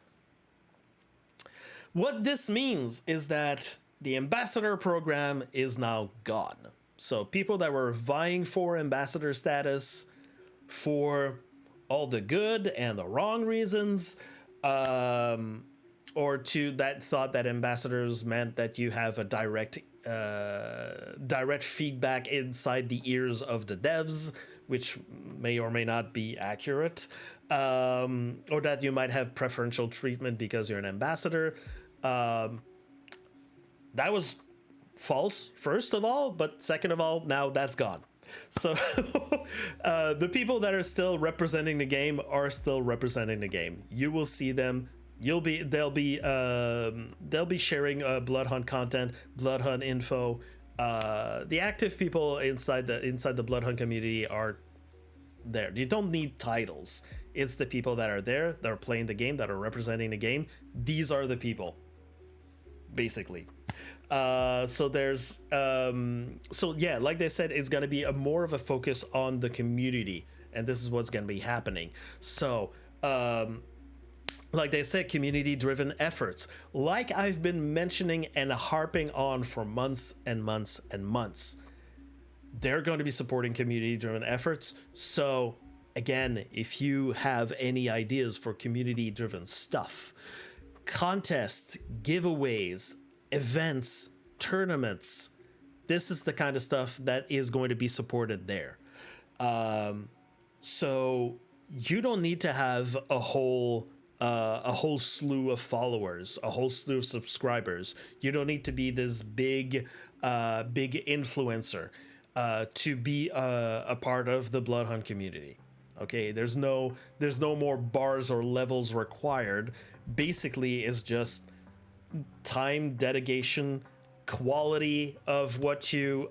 What this means is that the ambassador program is now gone. So people that were vying for ambassador status for all the good and the wrong reasons, or to that thought that ambassadors meant that you have a direct feedback inside the ears of the devs, which may or may not be accurate, or that you might have preferential treatment because you're an ambassador. That was false, first of all, but second of all, now that's gone. So the people that are still representing the game are still representing the game. You will see them. They'll be sharing Bloodhunt content, Bloodhunt info. The active people inside the Bloodhunt community are there. You don't need titles. It's the people that are there, that are playing the game, that are representing the game. These are the people, basically. So there's so yeah, like they said, it's going to be more of a focus on the community, and this is what's going to be happening. So like they said, community driven efforts, like I've been mentioning and harping on for months and months and months. They're going to be supporting community driven efforts. So again, if you have any ideas for community driven stuff, contests, giveaways, events, tournaments, this is the kind of stuff that is going to be supported there. So you don't need to have a whole slew of followers, a whole slew of subscribers. You don't need to be this big influencer to be a part of the Bloodhunt community. Okay, there's no more bars or levels required. Basically, it's just time, dedication, quality of what you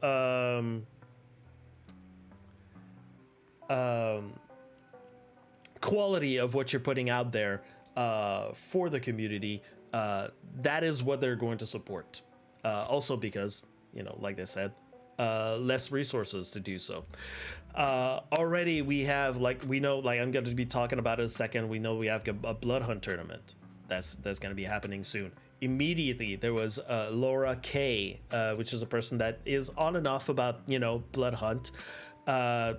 quality of what you're putting out there for the community. That is what they're going to support. Also because, you know, like I said, less resources to do so. Already we have, like, we know, like I'm going to be talking about it in a second. We know we have a Bloodhunt tournament that's going to be happening soon. Immediately there was Laura K, which is a person that is on and off about, you know, Bloodhunt,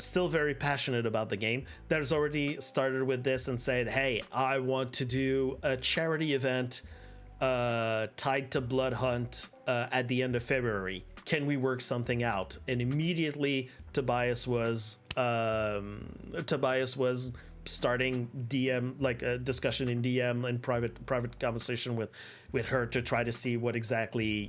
still very passionate about the game, that has already started with this and said, hey, I want to do a charity event tied to Bloodhunt at the end of February. Can we work something out? And immediately Tobias was starting DM, like a discussion in DM and private conversation with her to try to see what exactly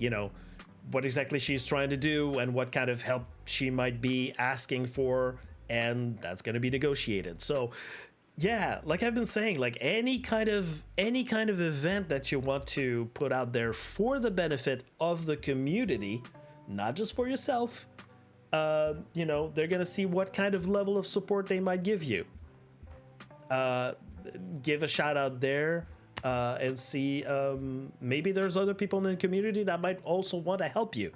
she's trying to do and what kind of help she might be asking for, and that's going to be negotiated. So yeah, like I've been saying, like any kind of event that you want to put out there for the benefit of the community, not just for yourself, they're going to see what kind of level of support they might give you. Give a shout out there and see, maybe there's other people in the community that might also want to help you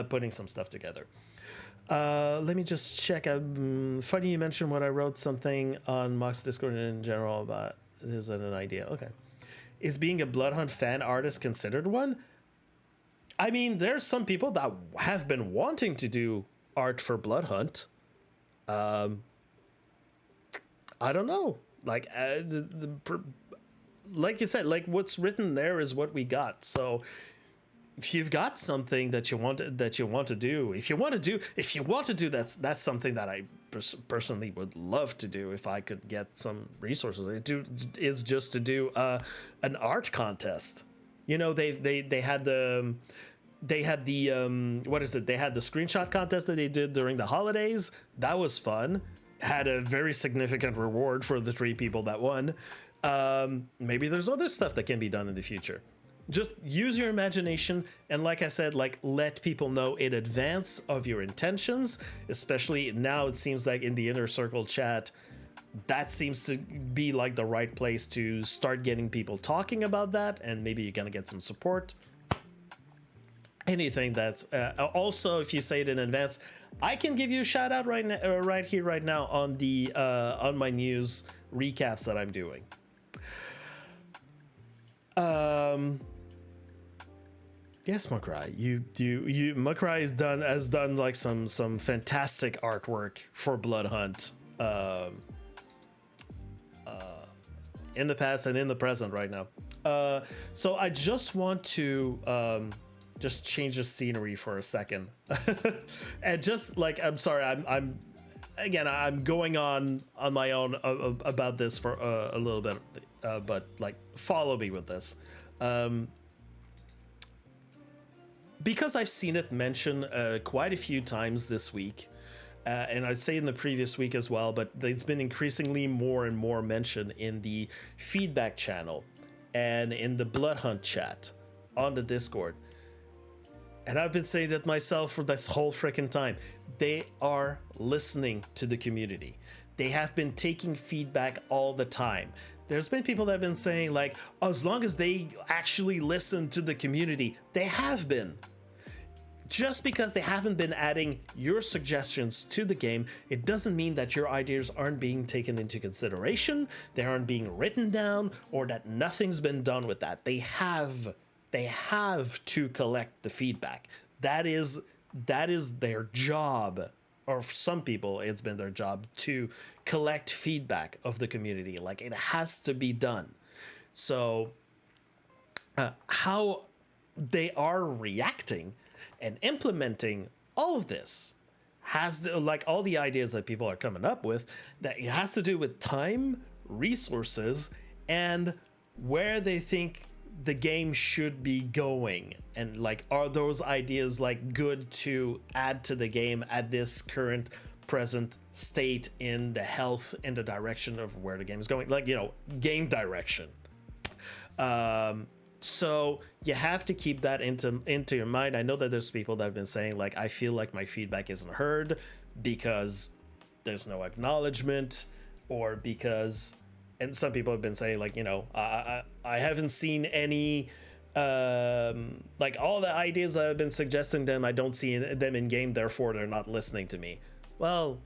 putting some stuff together. Let me just check. Funny you mentioned what I wrote something on Mox Discord in general about. Is that an idea? Okay. Is being a Bloodhunt fan artist considered one? I mean, there's some people that have been wanting to do art for Bloodhunt. I don't know. Like like you said, like what's written there is what we got. So if you've got something that you want to do, if you want to do, that's something that I personally would love to do if I could get some resources. Is just to do an art contest. You know, they had the what is it? They had the screenshot contest that they did during the holidays. That was fun. Had a very significant reward for the 3 people that won. Maybe there's other stuff that can be done in the future. Just use your imagination, and like I said, like let people know in advance of your intentions. Especially now, it seems like in the inner circle chat, that seems to be like the right place to start getting people talking about that, and maybe you're gonna get some support. Anything that's also, if you say it in advance, I can give you a shout out right now, right here, right now on the on my news recaps that I'm doing. Yes, Mukrai, Mukrai has done like some fantastic artwork for Bloodhunt, in the past and in the present right now. So I just want to just change the scenery for a second, and just like, I'm sorry, I'm going on my own about this for a little bit, but like, follow me with this. Because I've seen it mentioned quite a few times this week, and I'd say in the previous week as well, but it's been increasingly more and more mentioned in the feedback channel and in the Bloodhunt chat on the Discord. And I've been saying that myself for this whole freaking time. They are listening to the community. They have been taking feedback all the time. There's been people that have been saying like, as long as they actually listen to the community, they have been. Just because they haven't been adding your suggestions to the game, it doesn't mean that your ideas aren't being taken into consideration, they aren't being written down, or that nothing's been done with that. They have to collect the feedback. That is their job. Or for some people, it's been their job to collect feedback of the community. Like, it has to be done. So how they are reacting and implementing all of this has like all the ideas that people are coming up with, that it has to do with time, resources, and where they think the game should be going, and like, are those ideas like good to add to the game at this current present state in the health and the direction of where the game is going, like, you know, game direction. So you have to keep that into your mind. I know that there's people that have been saying like, I feel like my feedback isn't heard because there's no acknowledgement, or because, and some people have been saying like, you know, I haven't seen any like, all the ideas that I've been suggesting them, I don't see them in game, therefore they're not listening to me. Well,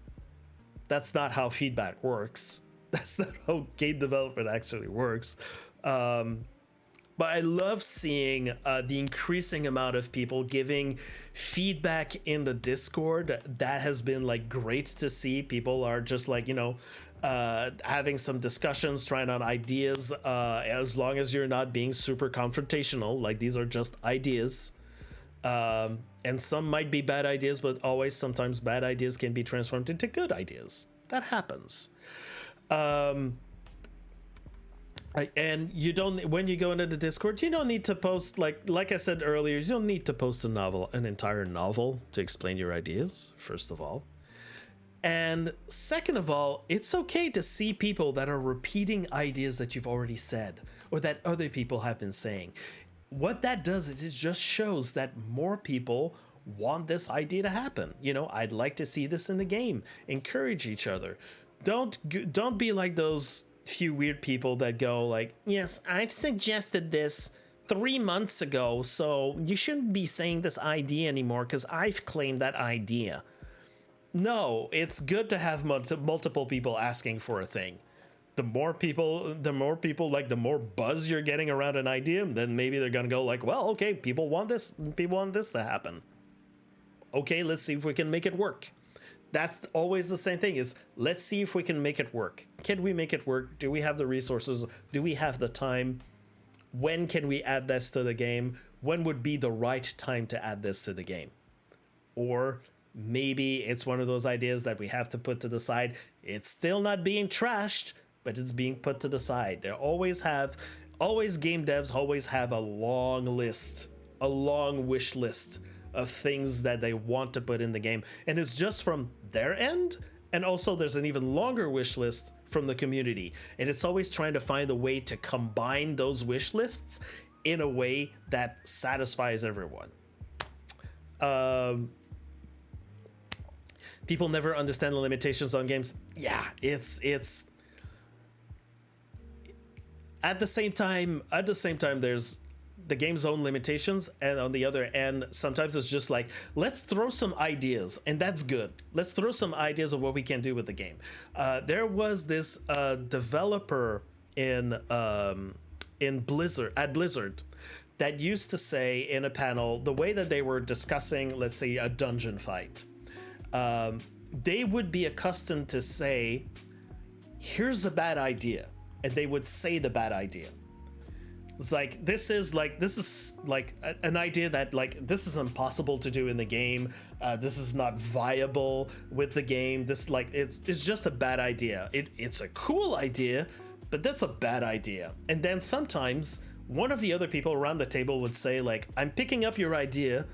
that's not how feedback works. That's not how game development actually works. But I love seeing the increasing amount of people giving feedback in the Discord. That has been like great to see. People are just like, you know, having some discussions, trying out ideas, as long as you're not being super confrontational. Like, these are just ideas. And some might be bad ideas, but always sometimes bad ideas can be transformed into good ideas. That happens. And you don't, when you go into the Discord, you don't need to post, like I said earlier, you don't need to post an entire novel to explain your ideas, first of all. And second of all, it's okay to see people that are repeating ideas that you've already said, or that other people have been saying. What that does is it just shows that more people want this idea to happen. You know, I'd like to see this in the game. Encourage each other. Don't be like those few weird people that go like, yes, I've suggested this 3 months ago, so you shouldn't be saying this idea anymore because I've claimed that idea. No, it's good to have multiple people asking for a thing. The more people, like, the more buzz you're getting around an idea, then maybe they're gonna go like, well, okay, people want this to happen. Okay, let's see if we can make it work. That's always the same thing, is let's see if we can make it work. Can we make it work? Do we have the resources? Do we have the time? When can we add this to the game? When would be the right time to add this to the game? Or maybe it's one of those ideas that we have to put to the side. It's still not being trashed, but it's being put to the side. They always game devs always have a long wish list of things that they want to put in the game. And it's just from their end. And also there's an even longer wish list from the community. And it's always trying to find a way to combine those wish lists in a way that satisfies everyone. People never understand the limitations on games. Yeah, it's at the same time, there's the game's own limitations, and on the other end, sometimes it's just like, let's throw some ideas, and that's good. Let's throw some ideas of what we can do with the game. There was this developer in Blizzard that used to say in a panel, the way that they were discussing, let's say, a dungeon fight, they would be accustomed to say, here's a bad idea, and they would say the bad idea. It's like, this is like an idea that, like, this is impossible to do in the game. This is not viable with the game. This, like, it's just a bad idea. It's a cool idea, but that's a bad idea. And then sometimes one of the other people around the table would say, like, I'm picking up your idea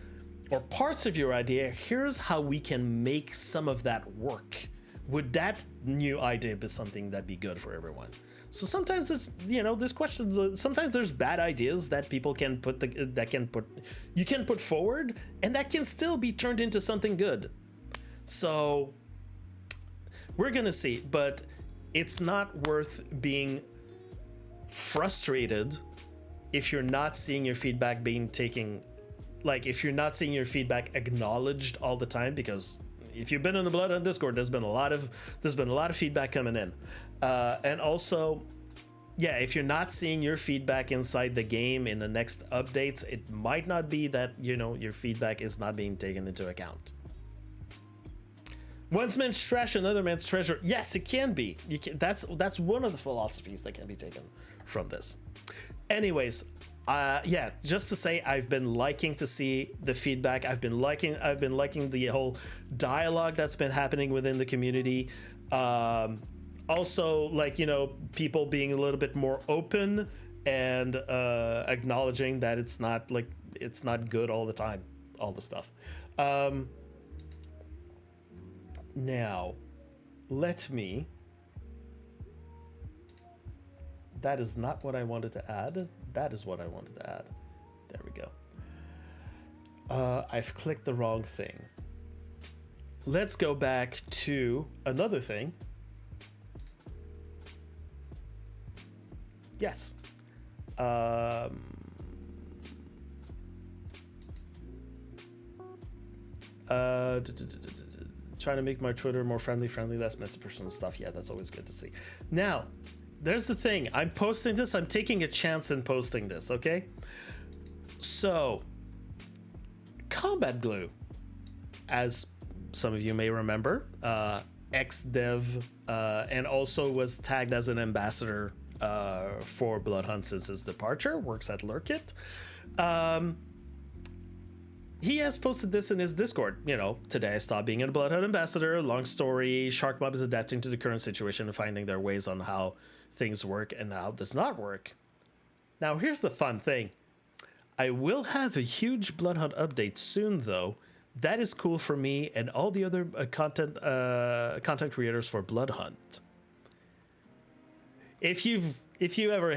or parts of your idea. Here's how we can make some of that work. Would that new idea be something that'd be good for everyone? So sometimes it's, there's questions. Sometimes there's bad ideas that people can you can put forward, and that can still be turned into something good. So we're gonna see, but it's not worth being frustrated if you're not seeing your feedback being taken, like if you're not seeing your feedback acknowledged all the time, because if you've been in the Bloodhunt Discord, there's been a lot of feedback coming in, and also, yeah, if you're not seeing your feedback inside the game in the next updates, it might not be that your feedback is not being taken into account. One man's trash, another man's treasure. Yes, it can be. That's one of the philosophies that can be taken from this. Anyways, yeah, just to say, I've been liking to see the feedback. I've been liking the whole dialogue that's been happening within the community. Also, like, people being a little bit more open and acknowledging that it's not good all the time, all the stuff. Now, let me. That is not what I wanted to add. That is what I wanted to add. There we go. I've clicked the wrong thing. Let's go back to another thing. Yes. Trying to make my Twitter more friendly, less messy personal stuff. Yeah, that's always good to see. Now, there's the thing. I'm posting this. I'm taking a chance in posting this, okay? So, Combat Glue, as some of you may remember, ex-dev, and also was tagged as an ambassador for Bloodhunt since his departure, works at Lurkit. He has posted this in his Discord. Today I stopped being a Bloodhunt ambassador. Long story, Shark Mob is adapting to the current situation and finding their ways on how things work and how does not work. Now, here's the fun thing. I will have a huge Bloodhunt update soon, though. That is cool for me and all the other content creators for Bloodhunt. If you ever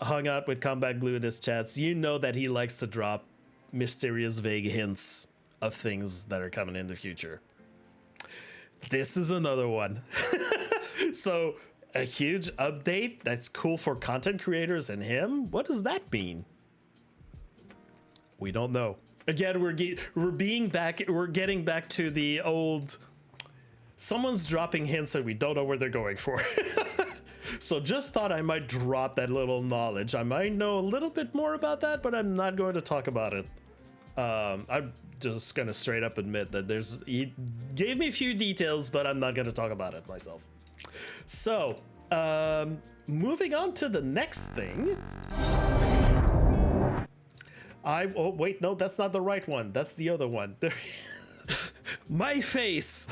hung out with Combat Glue in his chats, you know that he likes to drop mysterious, vague hints of things that are coming in the future. This is another one. So, a huge update that's cool for content creators and him? What does that mean? We don't know. Again, we're getting back to the old, someone's dropping hints and we don't know where they're going for. So just thought I might drop that little knowledge. I might know a little bit more about that, but I'm not going to talk about it. I'm just gonna straight up admit that he gave me a few details, but I'm not gonna talk about it myself. So, moving on to the next thing. Oh wait, no, that's not the right one. That's the other one. My face.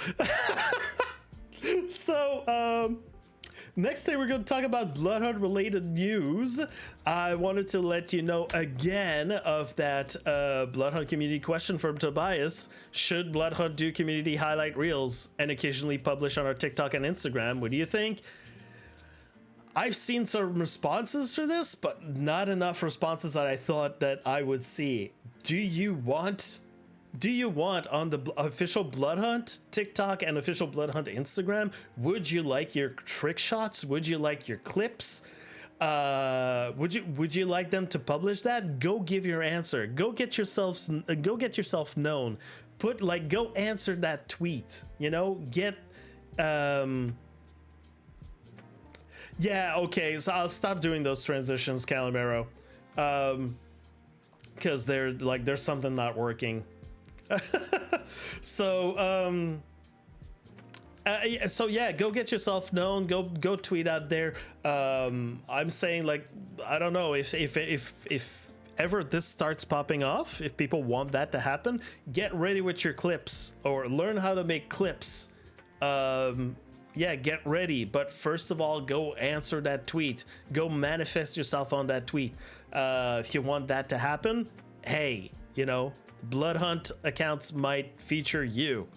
So, next thing we're going to talk about Bloodhunt related news. I wanted to let you know again of that Bloodhunt community question from Tobias. Should Bloodhunt do community highlight reels and occasionally publish on our TikTok and Instagram? What do you think? I've seen some responses for this, but not enough responses that I thought that I would see. Do you want on the official Bloodhunt TikTok and official Bloodhunt Instagram, would you like your trick shots? Would you like your clips? Would you like them to publish that? Go give your answer. Go get yourself known. Go answer that tweet. Get yeah, okay, so I'll stop doing those transitions, Calimero. Because there's something not working. So yeah, go get yourself known. Go tweet out there. I'm saying, like, I don't know if ever this starts popping off, if people want that to happen, get ready with your clips or learn how to make clips. Yeah, get ready. But first of all, go answer that tweet. Go manifest yourself on that tweet. If you want that to happen, hey, Bloodhunt accounts might feature you.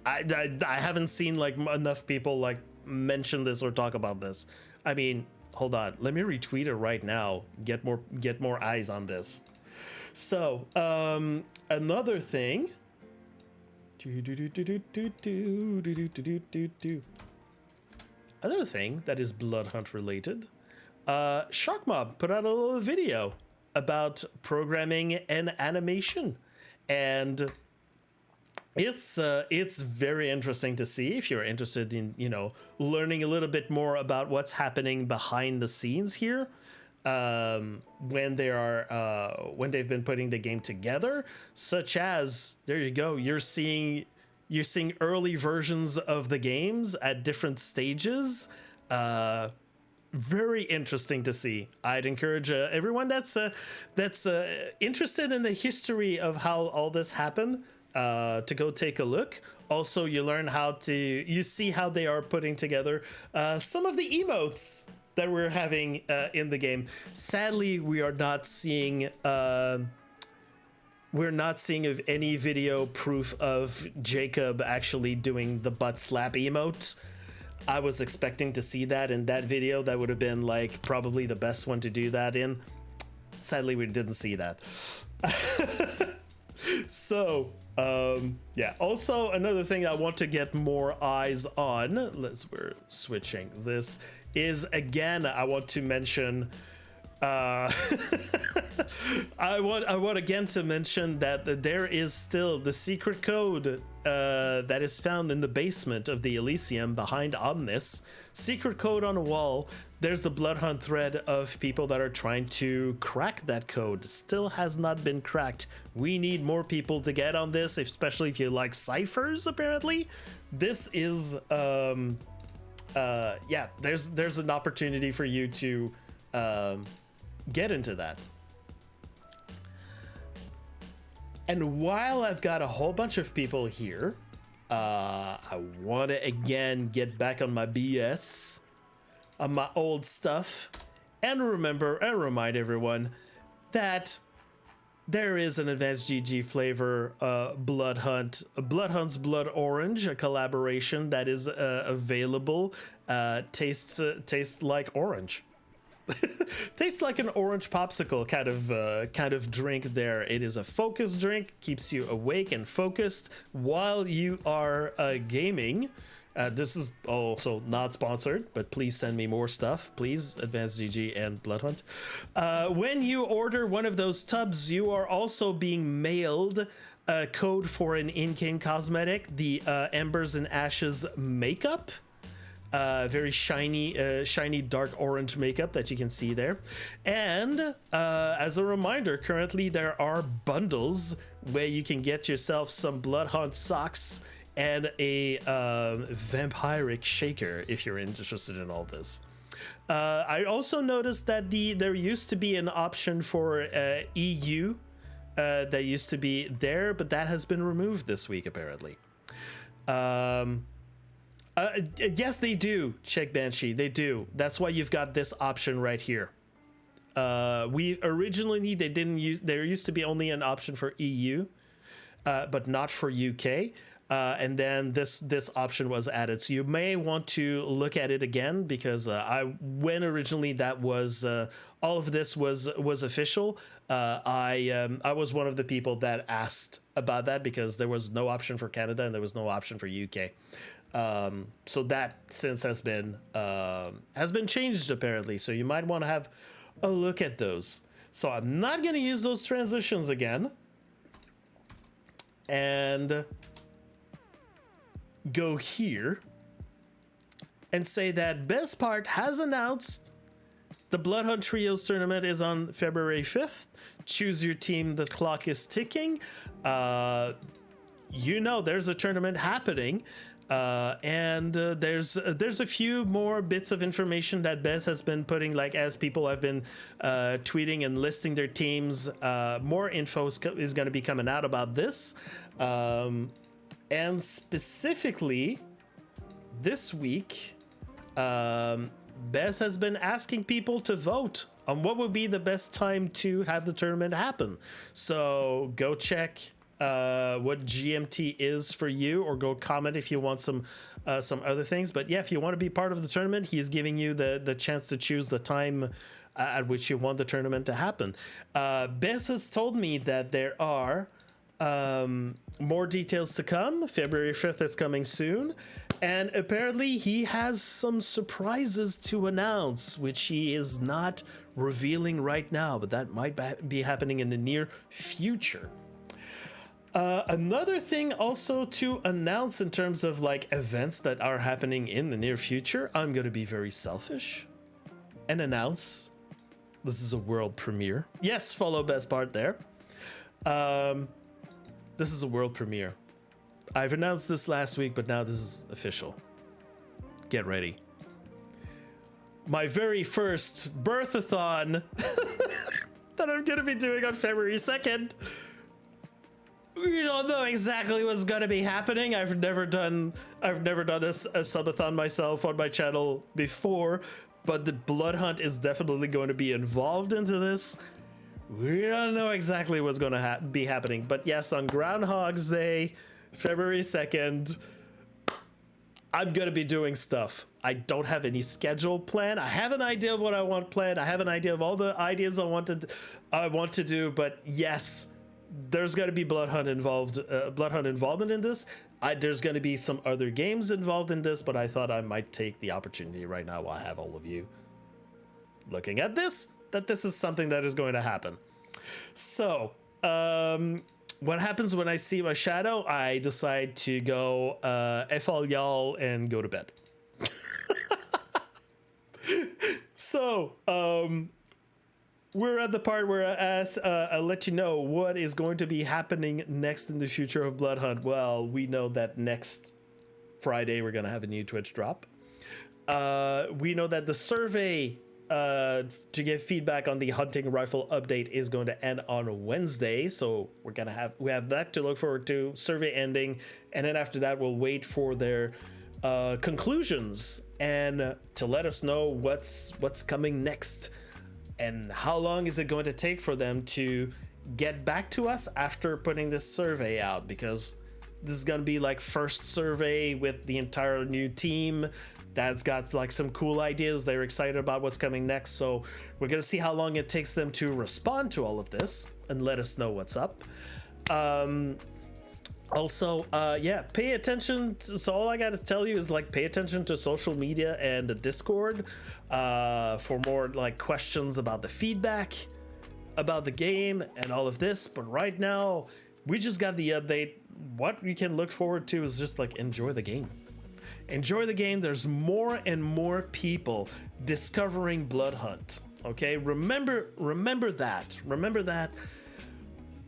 I haven't seen enough people mention this or talk about this. I mean, hold on, let me retweet it right now. Get more eyes on this. So another thing. Another thing that is Bloodhunt related. Sharkmob put out a little video about programming and animation, and it's very interesting to see if you're interested in learning a little bit more about what's happening behind the scenes here when they've been putting the game together, such as, there you go, you're seeing early versions of the games at different stages. Very interesting to see. I'd encourage everyone that's interested in the history of how all this happened to go take a look. Also, you see how they are putting together some of the emotes that we're having in the game. Sadly, we're not seeing of any video proof of Jacob actually doing the butt slap emote. I was expecting to see that in that video. That would have been probably the best one to do that in. Sadly, we didn't see that. So yeah, also another thing I want to get more eyes on, we're switching this, is again, I want to mention I want again to mention that there is still the secret code that is found in the basement of the Elysium behind Omnis. Secret code on a wall. There's the Bloodhunt thread of people that are trying to crack that code. Still has not been cracked. We need more people to get on this, especially if you like ciphers, apparently. This is yeah, there's an opportunity for you to get into that. And while I've got a whole bunch of people here, I want to again get back on my BS, on my old stuff, and remind everyone that there is an Advanced GG flavor Bloodhunt's Blood Orange, a collaboration that is available. Tastes like orange. Tastes like an orange popsicle kind of drink there. It is a focus drink, keeps you awake and focused while you are gaming. This is also not sponsored, but please send me more stuff, please, Advanced GG and Bloodhunt. When you order one of those tubs, you are also being mailed a code for an in-game cosmetic, the Embers and Ashes makeup. Very shiny dark orange makeup that you can see there. And as a reminder, currently there are bundles where you can get yourself some Bloodhunt socks and a vampiric shaker if you're interested in all this. I also noticed that there used to be an option for EU that used to be there, but that has been removed this week apparently. Yes, they do, Check Banshee, they do. That's why you've got this option right here. We originally, there used to be only an option for EU, but not for UK. And then this option was added. So you may want to look at it again, because when originally that was, all of this was official, I was one of the people that asked about that, because there was no option for Canada and there was no option for UK. So that since has been changed apparently. So you might want to have a look at those. So I'm not going to use those transitions again. And go here and say that Bezpart has announced the Bloodhunt Trios tournament is on February 5th. Choose your team. The clock is ticking. There's a tournament happening. And there's a few more bits of information that Bez has been putting, like as people have been tweeting and listing their teams. More info is going to be coming out about this. And specifically this week, Bez has been asking people to vote on what would be the best time to have the tournament happen. So go check what GMT is for you, or go comment if you want some other things. But yeah, if you want to be part of the tournament, he's giving you the chance to choose the time at which you want the tournament to happen. Bez has told me that there are more details to come. February 5th is coming soon, and apparently he has some surprises to announce, which he is not revealing right now, but that might be happening in the near future. Another thing also to announce in terms of like events that are happening in the near future, I'm going to be very selfish and announce this is a world premiere. Yes, follow Bezpart there. This is a world premiere. I've announced this last week, but now this is official. Get ready. My very first Birth-a-thon that I'm going to be doing on February 2nd. We don't know exactly what's going to be happening. I've never done a subathon myself on my channel before, but the Bloodhunt is definitely going to be involved into this. We don't know exactly what's going to be happening, but yes, on Groundhog's Day, February 2nd, I'm going to be doing stuff. I don't have any schedule planned. I have an idea of what I want planned. I have an idea of all the ideas I want to do, but yes, there's going to be Bloodhunt involvement in this. There's going to be some other games involved in this, but I thought I might take the opportunity right now while I have all of you looking at this, that this is something that is going to happen. So, what happens when I see my shadow? I decide to go F all y'all and go to bed. So, we're at the part where I'll let you know what is going to be happening next in the future of Bloodhunt. Well, we know that next Friday we're going to have a new Twitch drop. We know that the survey to get feedback on the hunting rifle update is going to end on Wednesday, so we have that to look forward to. Survey ending, and then after that we'll wait for their conclusions and to let us know what's coming next and how long is it going to take for them to get back to us after putting this survey out, because this is going to be like first survey with the entire new team that's got like some cool ideas. They're excited about what's coming next, so we're gonna see how long it takes them to respond to all of this and let us know what's up. Also, pay attention so all I gotta tell you is like pay attention to social media and the Discord for more like questions about the feedback about the game and all of this. But right now we just got the update. What we can look forward to is just like enjoy the game. Enjoy the game. There's more and more people discovering Bloodhunt. Okay, remember that. Remember that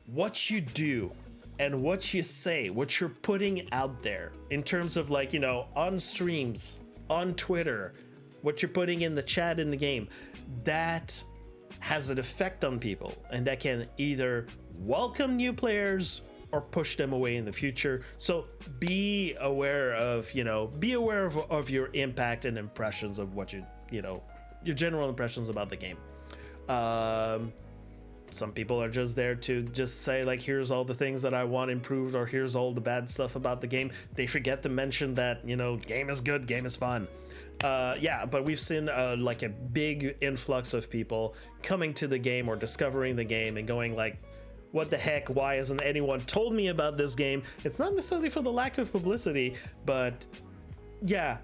what you do and what you say, what you're putting out there in terms of like, you know, on streams, on Twitter, what you're putting in the chat in the game, that has an effect on people, and that can either welcome new players or push them away in the future. So be aware of your impact and impressions of what your general impressions about the game. Some people are just there to just say like, here's all the things that I want improved, or here's all the bad stuff about the game. They forget to mention that, you know, game is good, game is fun. But we've seen like a big influx of people coming to the game or discovering the game and going like, what the heck, why hasn't anyone told me about this game? It's not necessarily for the lack of publicity, but yeah,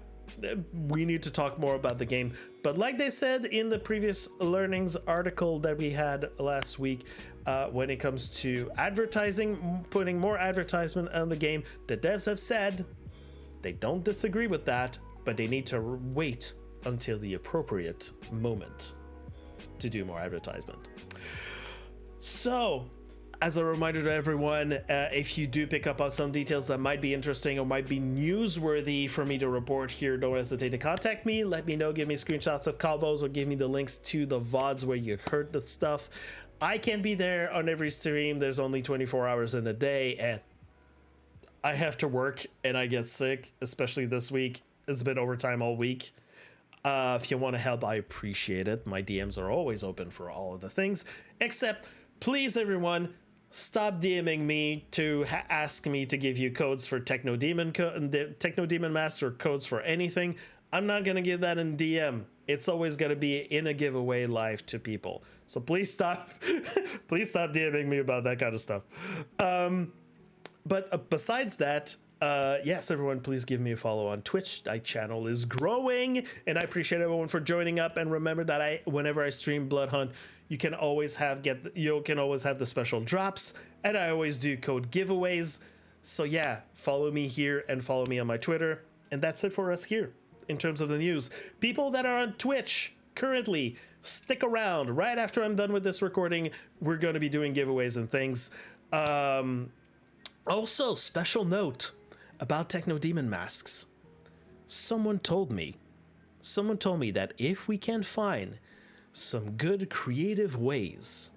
we need to talk more about the game. But like they said in the previous learnings article that we had last week, when it comes to advertising, putting more advertisement on the game, the devs have said they don't disagree with that, but they need to wait until the appropriate moment to do more advertisement. So, as a reminder to everyone, if you do pick up on some details that might be interesting or might be newsworthy for me to report here, don't hesitate to contact me. Let me know, give me screenshots of combos, or give me the links to the VODs where you heard the stuff. I can't be there on every stream. There's only 24 hours in a day, and I have to work and I get sick, especially this week. It's been overtime all week. If you want to help, I appreciate it. My DMs are always open for all of the things, except please, everyone, stop DMing me to ask me to give you codes for Techno Demon masks or codes for anything. I'm not going to give that in DM. It's always going to be in a giveaway live to people. So please stop, please stop DMing me about that kind of stuff. But besides that, yes, everyone, please give me a follow on Twitch. My channel is growing, and I appreciate everyone for joining up. And remember that whenever I stream Bloodhunt, you can always have the special drops, and I always do code giveaways. So yeah, follow me here and follow me on my Twitter. And that's it for us here in terms of the news. People that are on Twitch currently, stick around. Right after I'm done with this recording, we're going to be doing giveaways and things. Also, special note about Techno Demon masks. Someone told me that if we can find some good creative ways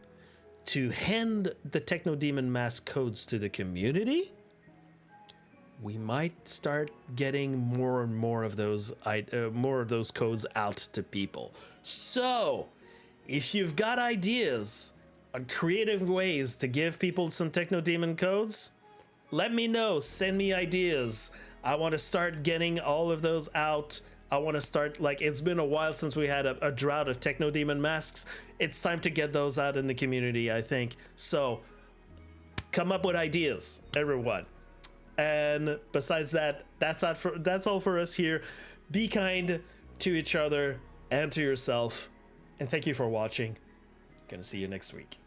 to hand the Techno Demon mask codes to the community, we might start getting more and more of those codes out to people. So, if you've got ideas on creative ways to give people some Techno Demon codes, let me know. Send me ideas. I want to start getting all of those out. I want to start, like, it's been a while since we had a drought of Techno Demon masks. It's time to get those out in the community, I think. So, come up with ideas, everyone. And besides that, that's all for us here. Be kind to each other and to yourself. And thank you for watching. Gonna see you next week.